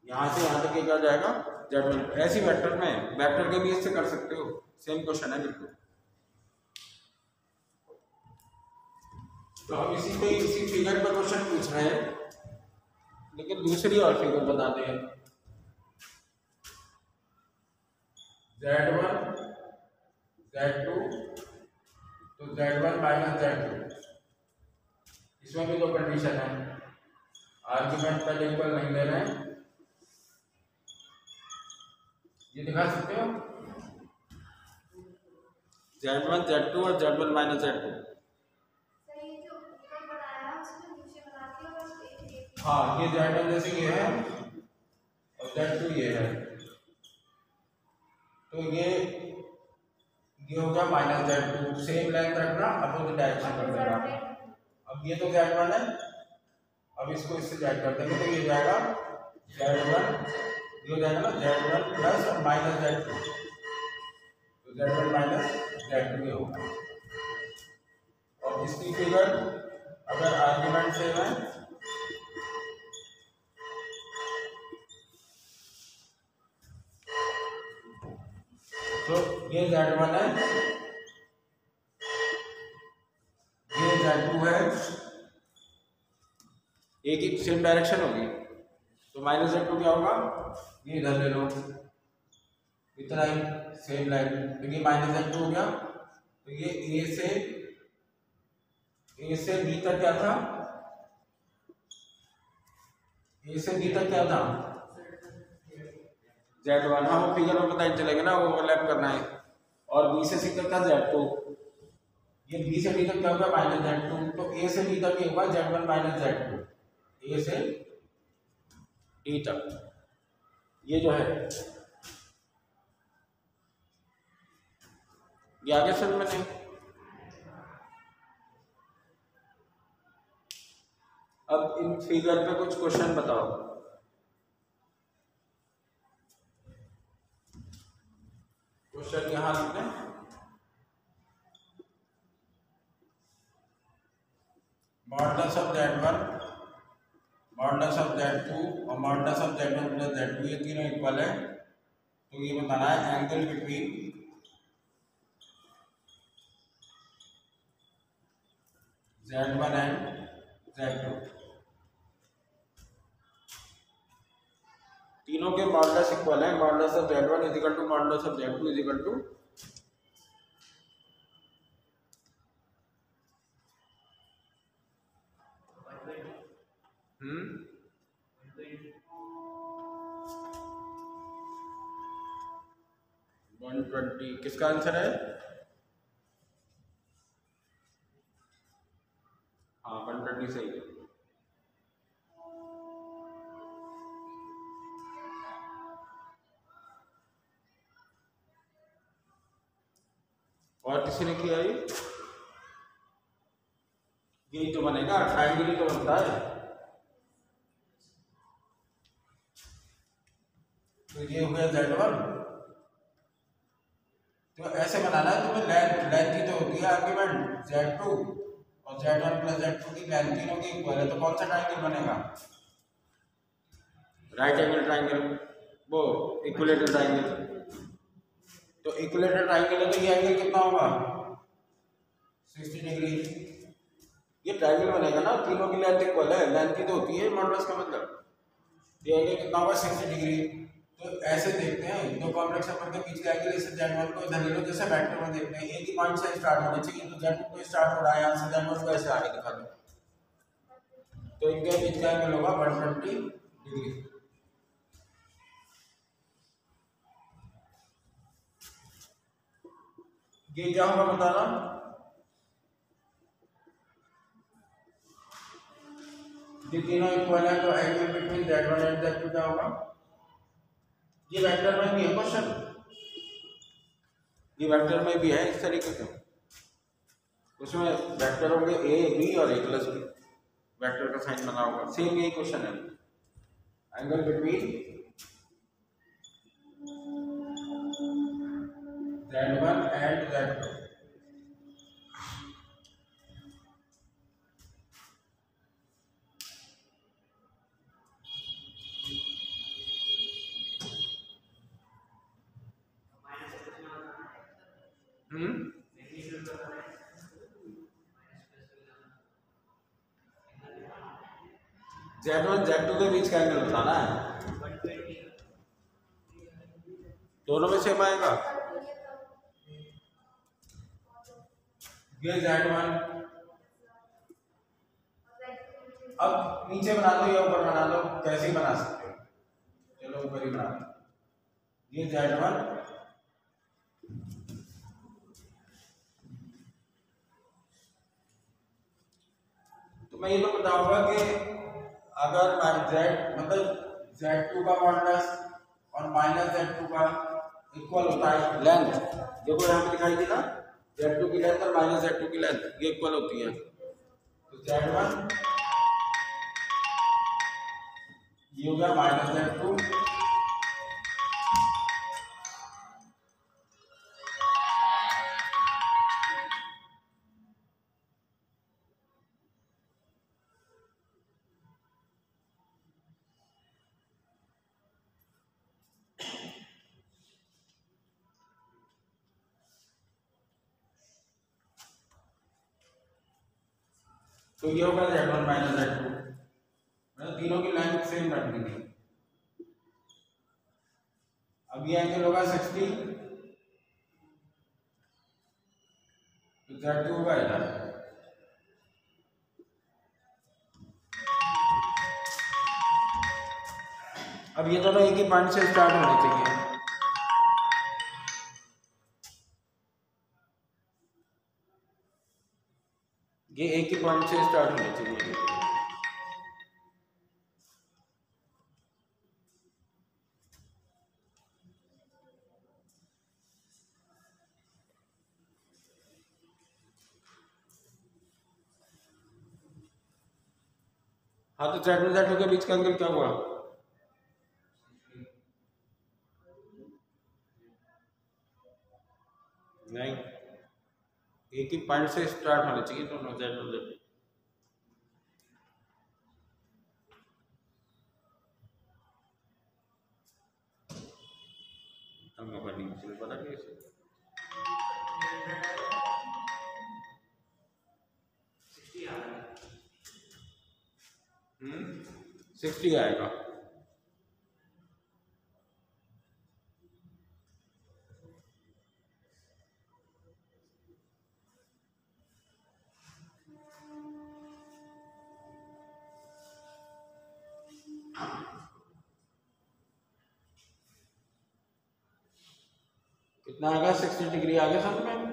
[SPEAKER 1] यहां से यहां तक ये क्या हो जाएगा? Z1। ऐसी वेक्टर में वेक्टर के भी इससे कर सकते हो, सेम क्वेश्चन है बिल्कुल। तो हम इसी फिगर पर क्वेश्चन पूछ रहे हैं, लेकिन दूसरी और फिगर बताते हैं। Z1 Z2 तो Z1 माइनस Z2, इसमें भी दो कंडीशन है, आर्ग्यूमेंट पहले इक्वल नहीं ले रहे हैं, ये दिखा सकते हो Z1 Z2 और Z1 माइनस Z2। हाँ, ये Z1 जैसे ये है और Z2 ये है, तो ये हो गया माइनस Z2, सेम लेंथ रखना, अपोजिट डायरेक्शन कर देना। अब ये तो Z1 है, अब इसको इससे Z कर देंगे तो ये जाएगा Z1, ये हो जाएगा ना Z1 प्लस और माइनस Z2, तो Z1 माइनस Z2 ये होगा। और इसकी फिगर अगर आर्ग्यूमेंट सेम है तो ये Z1 है, ये Z2 है, एक ही सेम डायरेक्शन होगी, तो माइनस Z2 क्या होगा, ये इधर ले लो, इतना ही सेम लाइन, तो ये माइनस Z2 हो गया। तो ये A से B तक क्या था, A से B तक क्या था Z1, हाँ वो फिगर में पता ही चलेगा ना, वो ओवरलैप करना है। और B से C तक था Z2, ये B से B तक क्या होगा माइनस Z2, तो A से B तक ये होगा Z1 माइनस Z2, A से D तक, ये जो है ये आगे समझ में नहीं। अब इन फिगर पे कुछ क्वेश्चन बताओ। क्वेश्चन यहां लिखते हैं, modulus of Z1 modulus of Z2 और modulus of Z1 plus Z2 ये तीनों इक्वल है, तो ये बताना है angle between Z1 and Z2, तीनों के मॉडुलस इक्वल है, modulus of Z1 is equal to modulus of Z2 is equal to 120। किसका आंसर है, हाँ 120 सही है। और किसी ने किया ये, यही तो बनेगा, ट्रायंगल ही तो बनता है। तो ये हो गया Z1, तो ऐसे बनाना है तुम्हें, लेंथ की तो होती है आर्ग्यूमेंट Z2 और Z1 प्लस Z2 की लेंथ तीनों की इक्वल है, तो कौन सा ट्रायंगल बनेगा, राइट एंगल ट्रायंगल, वो इक्विलेटरल ट्रायंगल। तो इक्विलेटरल ट्रायंगल है तो ये एंगल कितना होगा 60 डिग्री, ये ट्रायंगल बनेगा ना, तीनों की लेंथ इक्वल है, लेंथ की तो होती है मॉडुलस का मतलब, ये एंगल कितना होगा 60 डिग्री। तो ऐसे देखते हैं, दो कॉम्प्लेक्स नंबर के बीच का एंगल, इसे Z1 को इधर ले लो, जैसे वेक्टर में देखते हैं एक ही पॉइंट से स्टार्ट होना चाहिए, तो Z2 को स्टार्ट हो रहा है यहाँ से, Z1 को ऐसे आगे दिखा दो, तो इनके बीच का एंगल होगा 120 डिग्री। ये क्या होगा बताना, ये तीनों इक्वल है, तो angle between Z1 and Z2 क्या होगा, ये वेक्टर में भी है क्वेश्चन, ये वेक्टर में भी है इस तरीके से, उसमें वेक्टर होंगे A B और A प्लस B, वेक्टर का साइन बना होगा, सेम यही क्वेश्चन है, angle between Z1 and Z2। Z1 Z2 के बीच का एंगल बताना है, दोनों में सेम आएगा। ये Z1, अब नीचे बना दो या ऊपर बना दो, कैसे ही बना सकते हो, चलो ऊपर ही बना दो। ये Z1 तो मैं ये तो बताऊंगा कि अगर Z मतलब Z2 का मॉडुलस और -Z2 का इक्वल होता है लेंथ, देखो यहाँ पे दिखाई दी ना, Z2 की लेंथ और -Z2 की लेंथ ये इक्वल होती है, तो Z1 ये हो गया -Z2 तो ये होगा Z1 -Z2, मतलब तीनों की लेंथ सेम रखनी थी। अब ये एंगल होगा 60, तो Z2 होगा इधर, अब ये दोनों एक ही पॉइंट से स्टार्ट होने चाहिए, ये एक ही पॉइंट से स्टार्ट होने चाहिए। हाँ तो Z1 Z2 के बीच का एंगल क्या हुआ? नहीं, एक ही पॉइंट से स्टार्ट होने चाहिए दोनों Z1 Z2। पता कैसे 60 आएगा। कितना आएगा? 60 डिग्री आगे समझ में।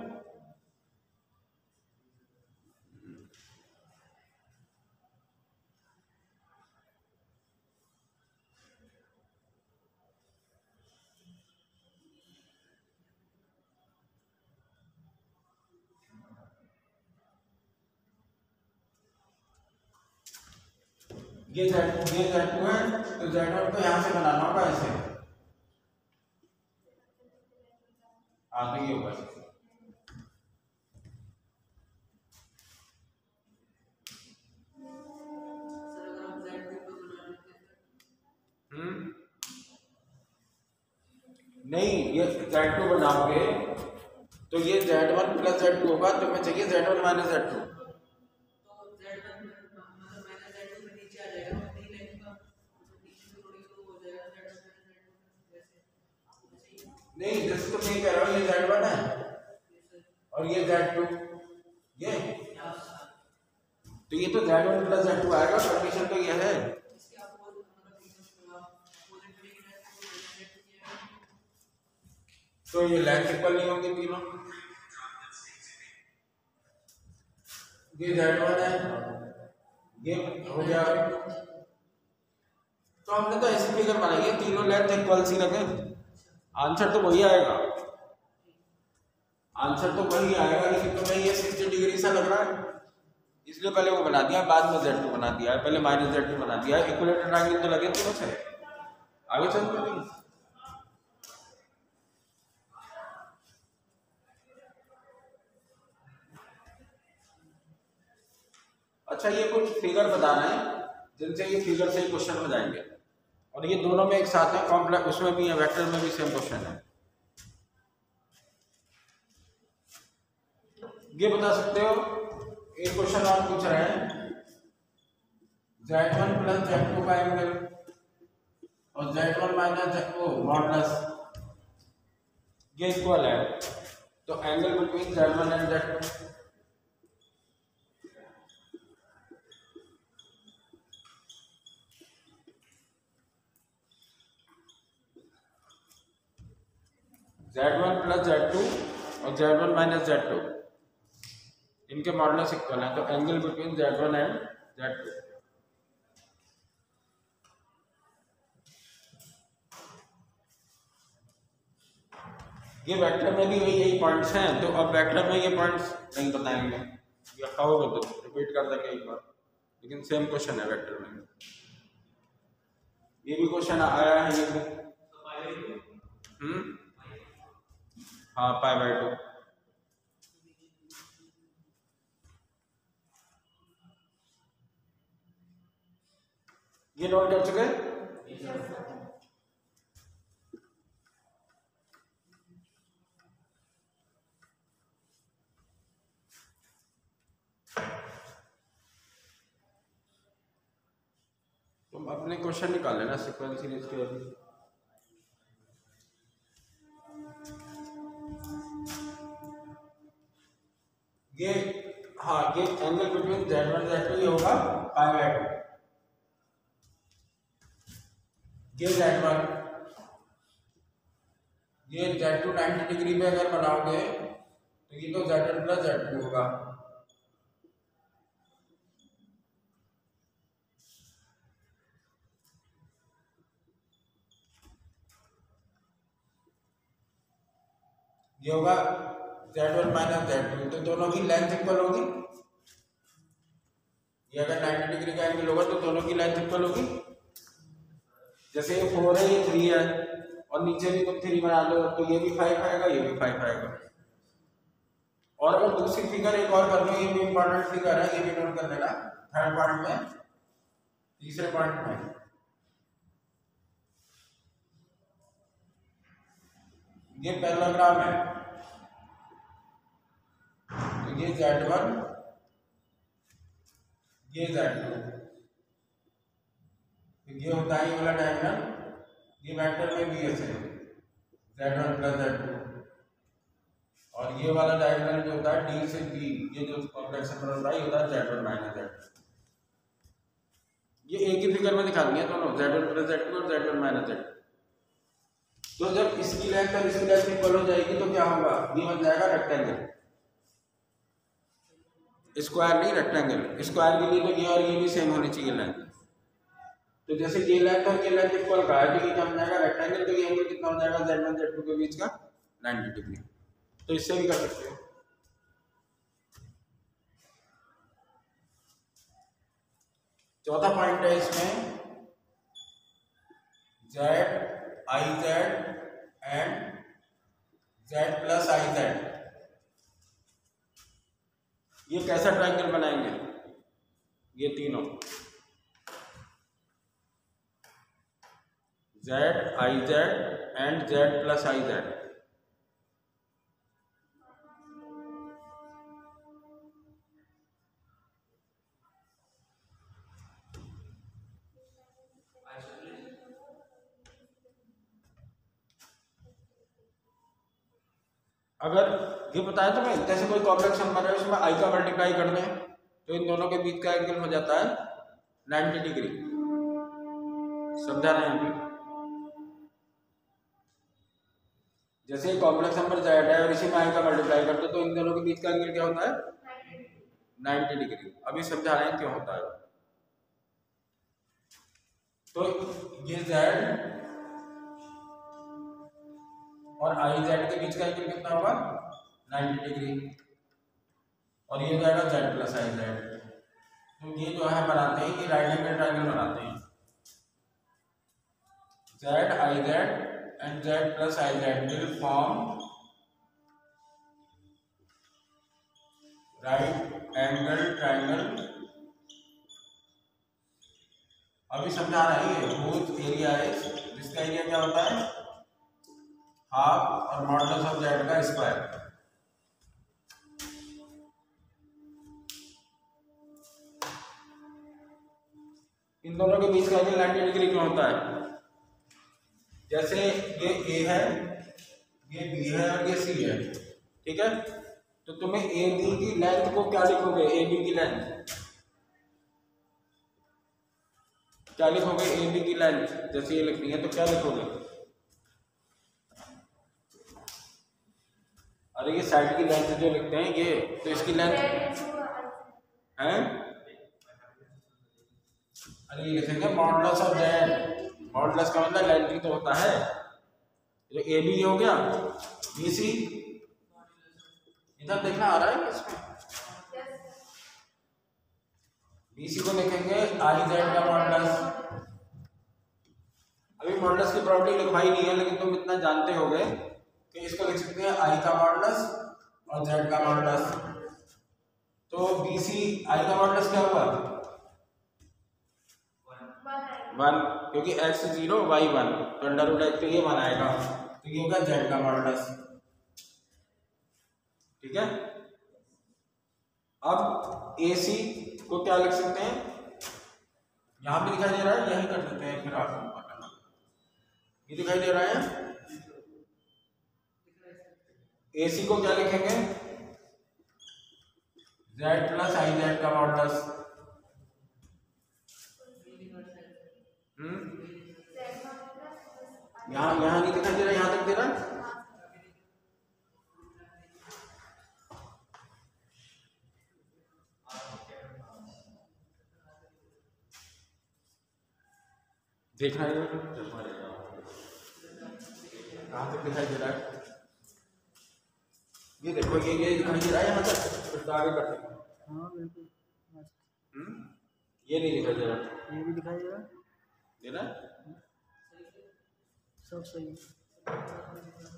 [SPEAKER 1] ये Z2 है, तो Z1 को यहाँ से बनाना होगा ऐसे, आगे ये होगा नहीं, ये Z2 बनाओगे तो ये Z1 + Z2 होगा, तो मैं चाहिए Z1 - Z2। नहीं, जैसे तो मैं कह रहा हूँ ये Z1 है और ये Z2, ये तो ये तो Z1 + Z2 आएगा, कंडीशन तो ये है। तो ये लेंथ इक्वल नहीं होंगे तीनों, ये Z1 है, ये हो गया। तो हमने तो ऐसी फिगर बनाई है, तीनों लेंथ इक्वल सी रखे, आंसर तो वही आएगा, आंसर तो वही आएगा। लेकिन तुम्हें ये 60 डिग्री सा लग रहा है, इसलिए पहले वो बना दिया, बाद में Z2 बना दिया है, पहले -Z2 बना दिया है। इक्विलेटरल ट्रायंगल तो लगे तीनों से, आगे चल पड़ेगी। अच्छा, ये कुछ फिगर बताना है जिनसे ये फिगर से ही क्वेश्चन हो जाएंगे, और ये दोनों में एक साथ है, कॉम्प्लेक्स उसमें भी है, वेक्टर में भी सेम क्वेश्चन है। ये बता सकते हो, एक क्वेश्चन और पूछ रहे हैं, Z1 प्लस Z2 का एंगल और Z1 माइनस Z2 मॉडुलस ये इक्वल है, तो angle between Z1 and Z2 Z1 plus Z2 और Z1 माइनस Z2 इनके मॉडुलस इक्वल है, तो angle between Z1 and Z2। ये वेक्टर में भी वही यही पॉइंट्स हैं, तो अब वेक्टर में ये पॉइंट्स नहीं बताएंगे, ये खाओगे तो रिपीट कर देंगे एक बार, लेकिन सेम क्वेश्चन है वेक्टर में। ये भी क्वेश्चन आया है ये भी। हाँ π/2। ये नोट कर चुके? तुम अपने क्वेश्चन निकाल लेना सीक्वेंस सीरीज के अभी। ये हाँ ये एंगल बिटवीन Z1 Z2 ये होगा π/2। ये Z1 ये Z2 90 डिग्री पे अगर बनाओगे तो ये तो Z1 प्लस Z2 होगा। ये होगा Z1 माइनस Z2, तो दोनों की लेंथ इक्वल होगी। ये अगर 90 डिग्री का एंगल होगा तो दोनों की लेंथ इक्वल होगी। जैसे ये 4 है ये 3 है और नीचे भी तुम 3 बना लो तो ये भी 5 आएगा ये भी 5 आएगा। और अगर दूसरी फिगर एक और कर लो, ये भी इंपॉर्टेंट फिगर है, ये भी नोट कर लेना थर्ड पॉइंट में, तीसरे पॉइंट में। ये पैरेललोग्राम है, तो ये Z1 ये Z2, तो ये होता है ये वाला डायग्राम। ये वेक्टर में भी ऐसे Z1 प्लस Z2, और ये वाला डायग्राम जो होता है D से B, ये जो कॉम्प्लेक्स नंबर होता है ये होता है Z1 माइनस Z2। ये एक ही फिगर में दिखा दिए दोनों, Z1 प्लस Z2 और Z1 माइनस Z2। तो जब इसकी लेंथ और इसकी लेंथ इक्वल हो जाएगी तो क्या होगा, ये बन जाएगा रेक्टेंगल। स्क्वायर नहीं रेक्टेंगल, स्क्वायर के लिए तो ये और ये भी सेम होनी चाहिए लेंथ। तो जैसे ये लेंथ और ये लेंथ इक्वल का है तो ये क्या बन जाएगा रेक्टेंगल, तो ये एंगल कितना हो जाएगा Z1 Z2 के बीच का 90 डिग्री। तो इससे भी कर सकते हो। चौथा पॉइंट है इसमें ZIZ and Z plus IZ, ये कैसा ट्रायंगल बनाएंगे, ये तीनों ZIZ and Z plus IZ। अगर ये बताया तो मैं जैसे कोई कॉम्प्लेक्स नंबर है उसमें I का मल्टीप्लाई कर दें तो इन दोनों के बीच का एंगल हो जाता है 90 डिग्री। समझा रहे हैं अभी? जैसे कॉम्प्लेक्स नंबर Z है और इसी में I का मल्टीप्लाई कर दो तो इन दोनों के बीच का एंगल क्या होता है 90 डिग्री। अभी समझा रहे हैं क्यों होता है। तो ये Z और IZ के बीच का एंगल कितना होगा 90 डिग्री, और ये जाएगा Z प्लस IZ। तो ये जो है बनाते हैं, ये राइट एंगल ट्रायंगल बनाते हैं। ZIZ and Z plus IZ will form right angle triangle. अभी समझा रहे हैं हुज एरिया इज, जिसका एरिया क्या होता है हाफ और मॉडुलस ऑफ Z का स्क्वायर। इन दोनों के बीच का एंगल 90 डिग्री क्यों होता है? जैसे ये ए है, ये बी है और ये सी है, ठीक है। तो तुम्हें ए बी की लेंथ को क्या लिखोगे? ए बी की लेंथ क्या लिखोगे? ए बी की लेंथ जैसे ये लिखनी है तो क्या लिखोगे? अरे ये साइड की लेंथ जो लिखते हैं ये, तो इसकी लेंथ है, अरे ये लिखेंगे मॉडुलस ऑफ जेड। मॉडुलस का मतलब लेंथ ही तो होता है। जो ए बी हो गया, बी सी, इधर देखना आ रहा है इसमें, बी सी को लिखेंगे आई जेड का मॉडुलस। अभी मॉडुलस की प्रॉपर्टी लिखवाई नहीं है, लेकिन तुम इतना जानते होगे कि इसको लिख सकते हैं आई का मॉडुलस और जेड का मॉडुलस। तो बी सी आई का मॉडुलस क्या हुआ? 1, क्योंकि x 0 y 1, तो अंडर रूट x तो ये 1 आएगा, तो ये होगा z का मॉडुलस, ठीक है। अब AC को क्या लिख सकते हैं? यहां भी दिखाई दे रहा है, यही कर देते हैं फिर आपको पता करना। ये दिखाई दे रहा है, AC को क्या लिखेंगे? z प्लस आई जेड का मॉडुलस। यहाँ नहीं दिखाई दे रहा, यहाँ तक दे रहा है। देखना है कहाँ तक दिखाई दे रहा है? ये देखो, ये दिखाई दे रहा है यहाँ तक, फिर तो आगे करते हैं। हाँ बिल्कुल। ये नहीं दिखाई दे रहा, ये भी दिखाई दे रहा है, सब सही।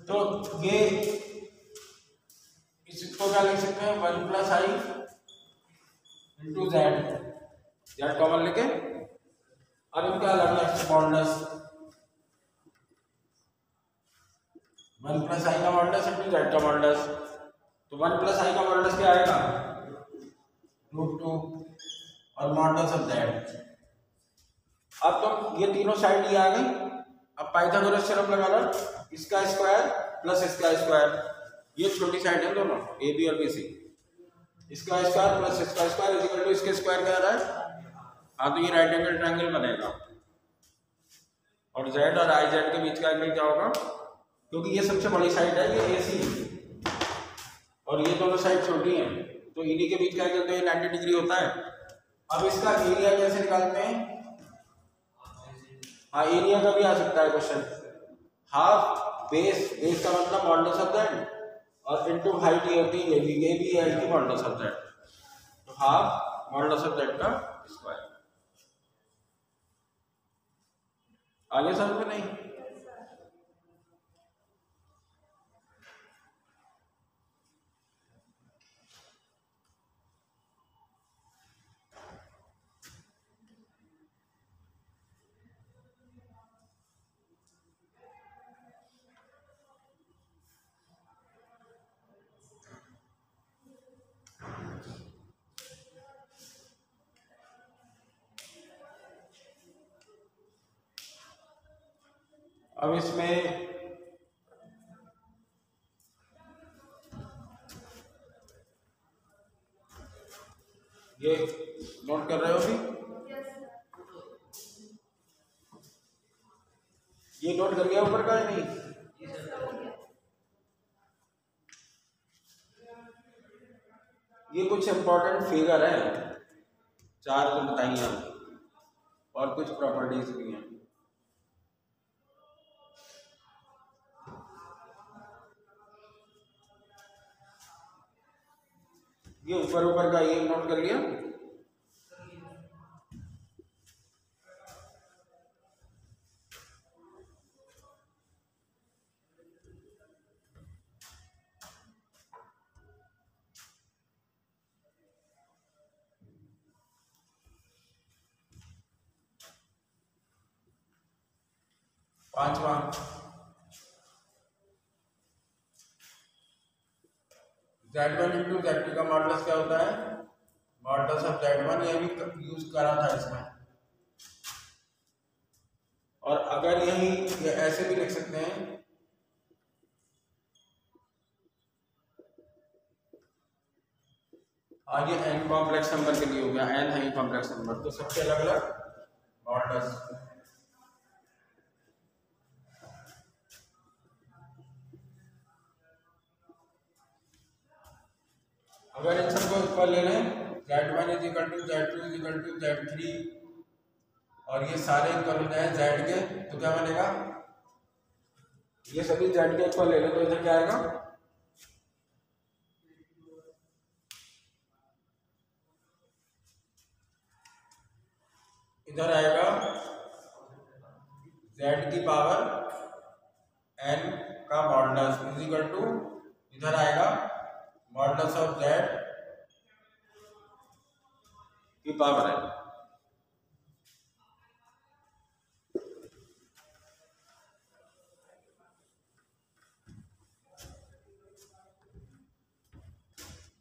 [SPEAKER 1] तो ये इसको क्या लिख सकते हैं? 1 प्लस आई इंटू जेड, जेड कॉमन लेके, और इनका अलग अलग मॉडुलस, 1 प्लस आई का मॉडुलस इंटू जेड का मॉडुलस। तो 1 प्लस आई का मॉडुलस क्या आएगा? √2 और मॉडुलस ऑफ जेड। अब तो ये तीनों साइड ये आ गई। अब पाइथागोरस थ्योरम लगा लो, इसका स्क्वायर प्लस इसका स्क्वायर, ये छोटी साइड है दोनों ए बी और बी सी, इसका स्क्वायर प्लस इसका स्क्वायर इज इक्वल टू इसके स्क्वायर क्या आ रहा है? हाँ, तो ये राइट एंगल ट्रायंगल बनेगा। और जेड और आई जेड के बीच का एंगल क्या होगा? क्योंकि ये सबसे बड़ी साइड है, ये ए सी, और ये दोनों साइड छोटी हैं, तो इन्हीं के बीच का एंगल तो ये 90 डिग्री होता है। अब इसका एरिया कैसे निकालते हैं? हाँ, एरिया का भी आ सकता है क्वेश्चन। हाफ बेस, बेस का मतलब मॉडुलस ऑफ जेड, और इनटू हाइट ये होती है, ये भी है कि मॉडुलस ऑफ जेड, तो हाफ मॉडुलस ऑफ जेड का स्क्वायर। आगे समझ में नहीं? अब इसमें ये नोट कर रहे हो अभी? ये नोट कर लिया ऊपर का या नहीं? ये कुछ इंपॉर्टेंट फिगर है, 4 तो बताइए, और कुछ प्रॉपर्टीज भी हैं। ये ऊपर का ये नोट कर लिया। पांचवा, Z1 इंटू Z2 का मॉडुलस क्या होता है? मॉडुलस ऑफ Z1, ये भी यूज करा था इसमें, अगर यही ऐसे भी लिख सकते हैं, आगे n कॉम्प्लेक्स नंबर के लिए हो गया, n है कॉम्प्लेक्स नंबर, तो सबके अलग अलग मॉडल्स। अगर इन सबको इक्वल ले लें, z1 is equal to z2 is equal to z3 और ये सारे इक्वल हो जाए z के, तो क्या बनेगा, ये सभी z के इक्वल ले लें तो इधर क्या आएगा, इधर आएगा z की पावर n का मॉडुलस इज इक्वल टू, इधर आएगा मॉडुलस ऑफ z की पावर n।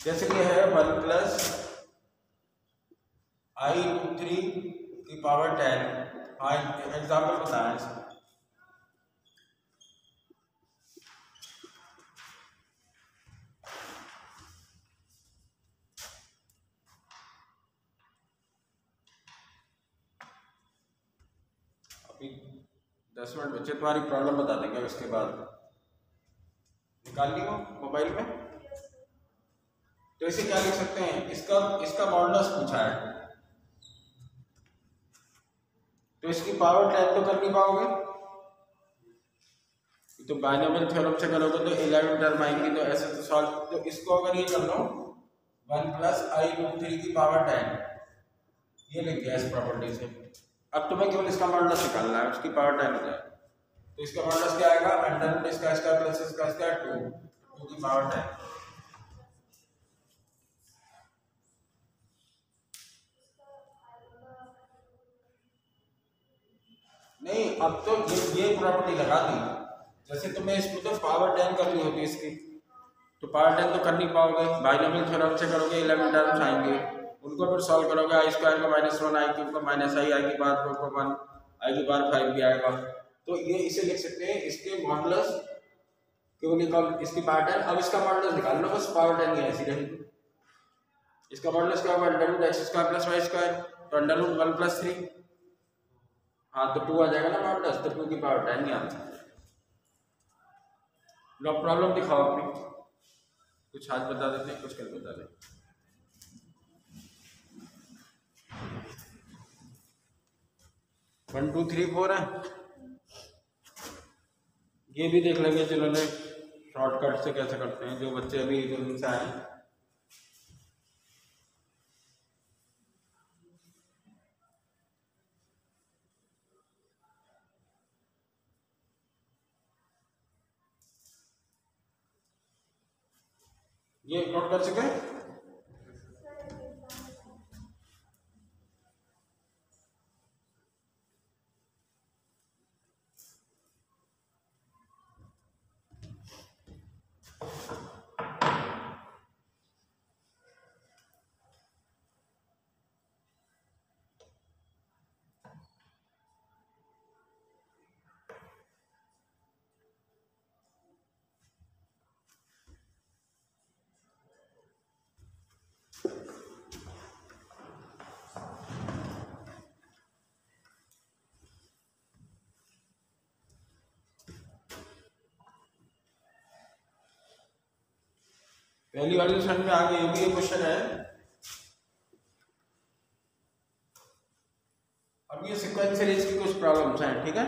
[SPEAKER 1] जैसे कि है 1 प्लस i√3 की पावर 10। हाँ, एग्जाम्पल बताएं इसमें। अभी 10 मिनट बच्चे तुम्हारी प्रॉब्लम बता देंगे, उसके बाद निकाल ली हो मोबाइल में। तो इसे क्या लिख सकते हैं, इसका मॉडुलस पूछा है, तो इसकी पावर 10 तो कर नहीं पाओगे, तो बाइनोमियल थ्योरम से करोगे तो 11 टर्म आएंगी, तो ऐसे तो सॉल्व, तो इसको अगर ये कर लो 1 प्लस i√3 की पावर 10, ये लिख दिया इस प्रॉपर्टी से। अब तुम्हें केवल इसका मॉडुलस निकालना है, उसकी पावर 10 हो जाए, तो इसका मॉडुलस क्या आएगा, अंडर इसका स्क्वायर प्लस इसका स्क्वायर 2 की पावर 10। नहीं, अब तो ये प्रॉपर्टी लगा दी, जैसे तुम्हें इसमें तो पावर 10 करनी होती इसकी, तो पावर 10 तो कर नहीं पाओगे, बाइनोमियल थ्योरम से करोगे 11 टर्म्स आएंगे, उनको फिर सॉल्व करोगे, आई स्क्वायर का -1 आई क्यूब का -i आई की पावर 4 का 1 आई की पावर 5 भी आएगा। तो ये इसे लिख सकते हैं, इसके मॉडुलस क्यों निकाल, इसकी पावर 10। अब इसका मॉडुलस निकाल लो, बस पावर 10 ही ऐसी रहेगी। इसका मॉडुलस क्या होगा, √x² + y², तो √1 + 3, हाँ तो 2 आ जाएगा ना मॉडुलस, तो 2 की पावर 10 ही आंसर। लो प्रॉब्लम दिखाओ अपनी, कुछ आज बता देते हैं, कुछ कल बता देते हैं। 1 2 3 4 है, ये भी देख लेंगे, चलो ने शॉर्टकट से कैसे करते हैं, जो बच्चे अभी इनसे आए। ये नोट कर सके, पहली वाली समझ में आ गई होगी, ये क्वेश्चन है। अब ये सीक्वेंस सीरीज की कुछ प्रॉब्लम्स हैं, ठीक है।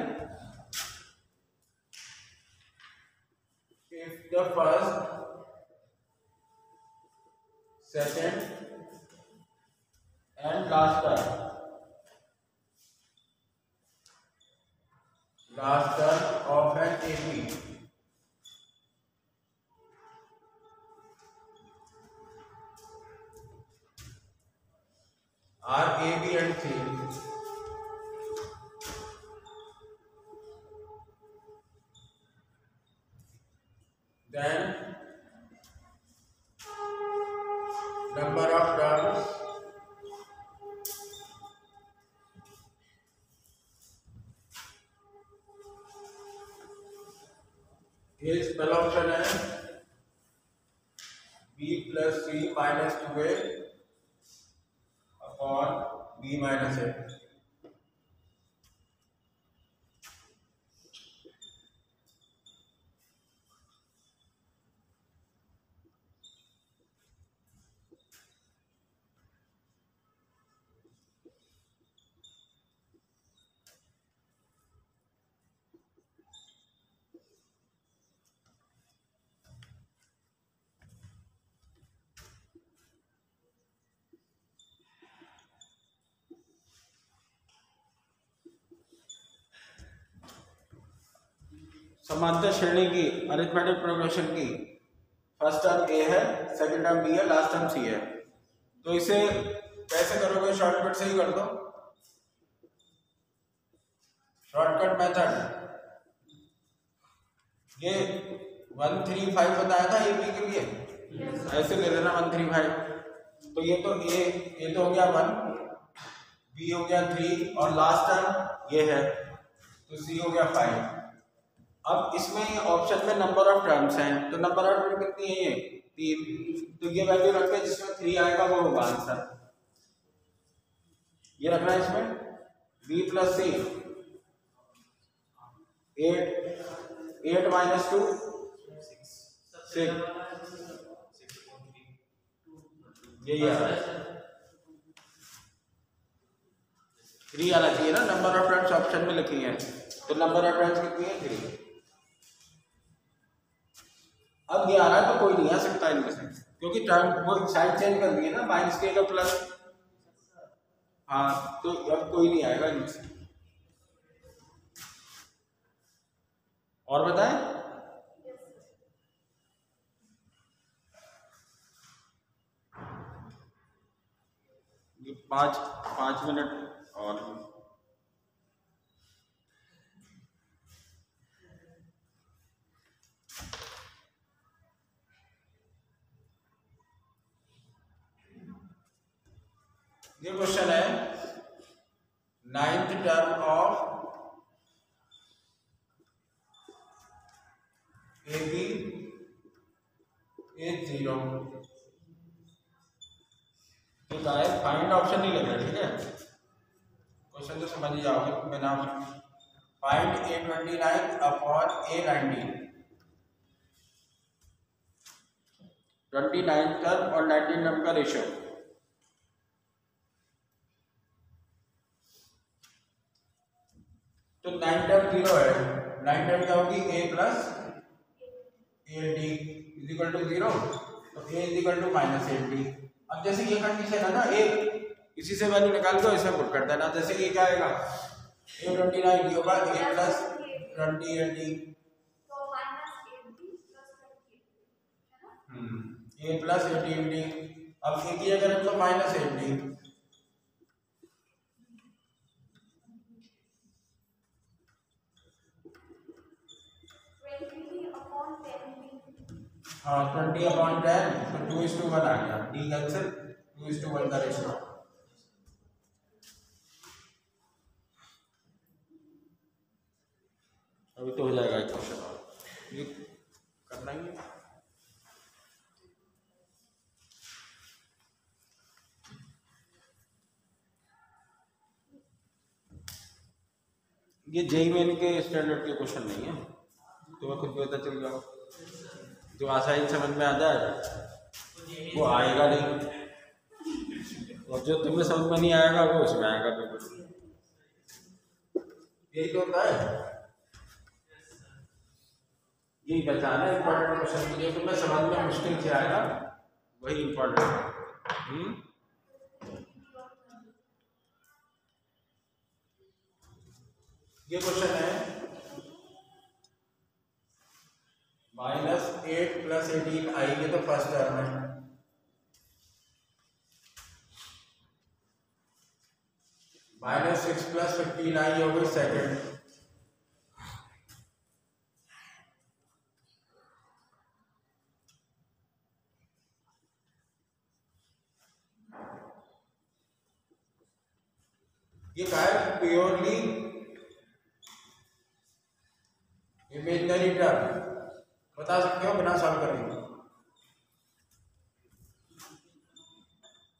[SPEAKER 1] If the first, second and last term of an AP are A, B and C, then number of terms ये पहला ऑप्शन है b plus C minus 2a upon b minus A. समांतर श्रेणी की अरिथमेटिक प्रोग्रेशन की first term A है, second term B है, last term C है। तो इसे कैसे करोगे? शॉर्टकट से ही कर दो, शॉर्टकट मेथड। ये 135 बताया था ए बी के लिए, ऐसे ले लेना 135। तो ये तो हो गया 1, बी हो गया 3 और लास्ट टर्म ये है तो सी हो गया 5। अब इसमें ऑप्शन में नंबर ऑफ टर्म्स हैं, तो नंबर ऑफ टर्म कितनी है? ये 3। तो ये वैल्यू रख के जिसमें 3 आएगा वो होगा आंसर। ये रखना है इसमें b प्लस सी 8 माइनस 2 6 यही आ रहा है। 3 आना चाहिए ना, नंबर ऑफ टर्म्स ऑप्शन में लिखी है तो नंबर ऑफ टर्म्स कितनी है? 3। अब ये आ रहा है तो कोई नहीं आ सकता इनमें से, क्योंकि टर्म वो साइड चेंज कर दी है ना, माइनस के का प्लस। हाँ तो अब कोई नहीं आएगा इनमें से। और बताएं? ये 5 मिनट और ये क्वेश्चन है 9th term of A B is 0। ठीक है, फाइंड ऑप्शन नहीं लेना, ठीक है? क्वेश्चन तो समझ ही जाओगे बिना। Find A29 upon A19। 29 term और 19 टर्म का रेशियो। तो 9 टर्म 0 है, 9 टर्म क्या होगी? a plus 8d is equal to 0, तो a is equal to minus 8d। अब जैसे ये कंडीशन है ना, एक इसी से वैल्यू निकाल दो, इसे पुट कर देना। जैसे ये क्या आएगा? A29 ये होगा a plus 28d, a plus 18d। अब एक ही अगर हम तो माइनस 8d, हाँ 20 अपॉन 10 तो 2:1 आ गया। डी का आंसर 2:1 का रेशियो। अभी तो हो जाएगा एक क्वेश्चन और ये करना ही है। ये जेईई मेन के स्टैंडर्ड के क्वेश्चन नहीं है, तो खुद पता चल जाओ। जो आसानी समझ में आ जाए वो आएगा नहीं, और जो तुम्हें समझ में नहीं आएगा वो उसमें आएगा बिल्कुल। यही तो होता है, यही पहचाना है इंपॉर्टेंट क्वेश्चन। जो तुम्हें समझ में मुश्किल से आएगा वही इंपॉर्टेंट है। ये क्वेश्चन है -8 प्लस 18 आई, ये तो फर्स्ट टर्म है। -6 प्लस 15 आई हो गई सेकेंड। ये क्या है? प्योरली इमेजिनरी टर्म, बता सकते हो बिना सॉल्व करेंगे।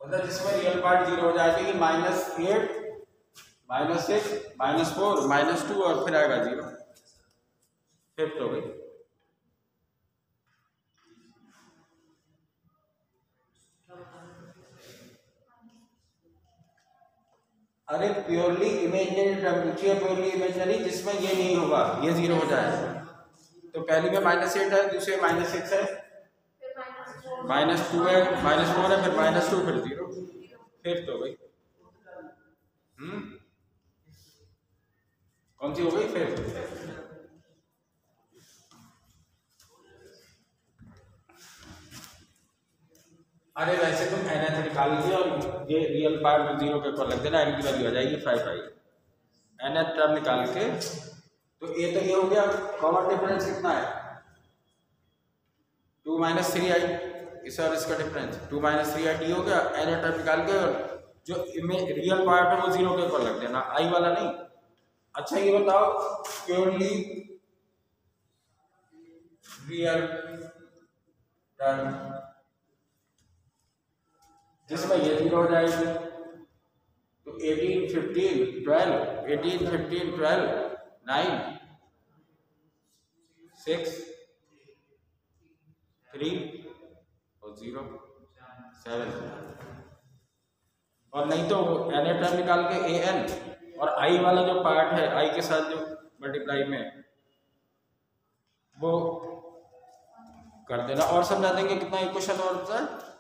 [SPEAKER 1] मतलब जिसमें रियल पार्ट 0 हो जाएगा कि -8 -6 -4 -2 और फिर आएगा 0। फिफ्थ हो गई। अरे प्योरली इमेजिनरी टर्म पूछिए, प्योरली इमेजिनरी जिसमें ये नहीं होगा, ये 0 हो जाएगा। तो पहली में -8 है, दूसरे -6 है, -2 है, -4 है, फिर -2 फिर 0। फिफ्थ हो गई। कौन सी हो गई? फिफ्थ। अरे वैसे तुम nth निकाल लीजिए और ये रियल पार्ट 0 के ऊपर लग देना, n की वैल्यू आ जाएगी 5i। nth टर्म निकाल के तो ये तो ये हो गया। कॉमन डिफरेंस कितना है? 2 - 3i, इस और इसका डिफरेंस 2 - 3i डी हो गया। nth टर्म निकाल के और जो रियल पार्ट है वो 0 के ऊपर लग देना, i वाला नहीं। अच्छा ये बताओ प्योरली रियल टर्म जिसमें ये 0 हो जाएगी, तो 18 15 12 18 15 12 9 6 3 और 0 7। और नहीं तो n टर्म निकाल के an और i वाला जो पार्ट है i के साथ जो मल्टीप्लाई में वो कर देना। और समझा देंगे कितना इक्वेशन और होता है।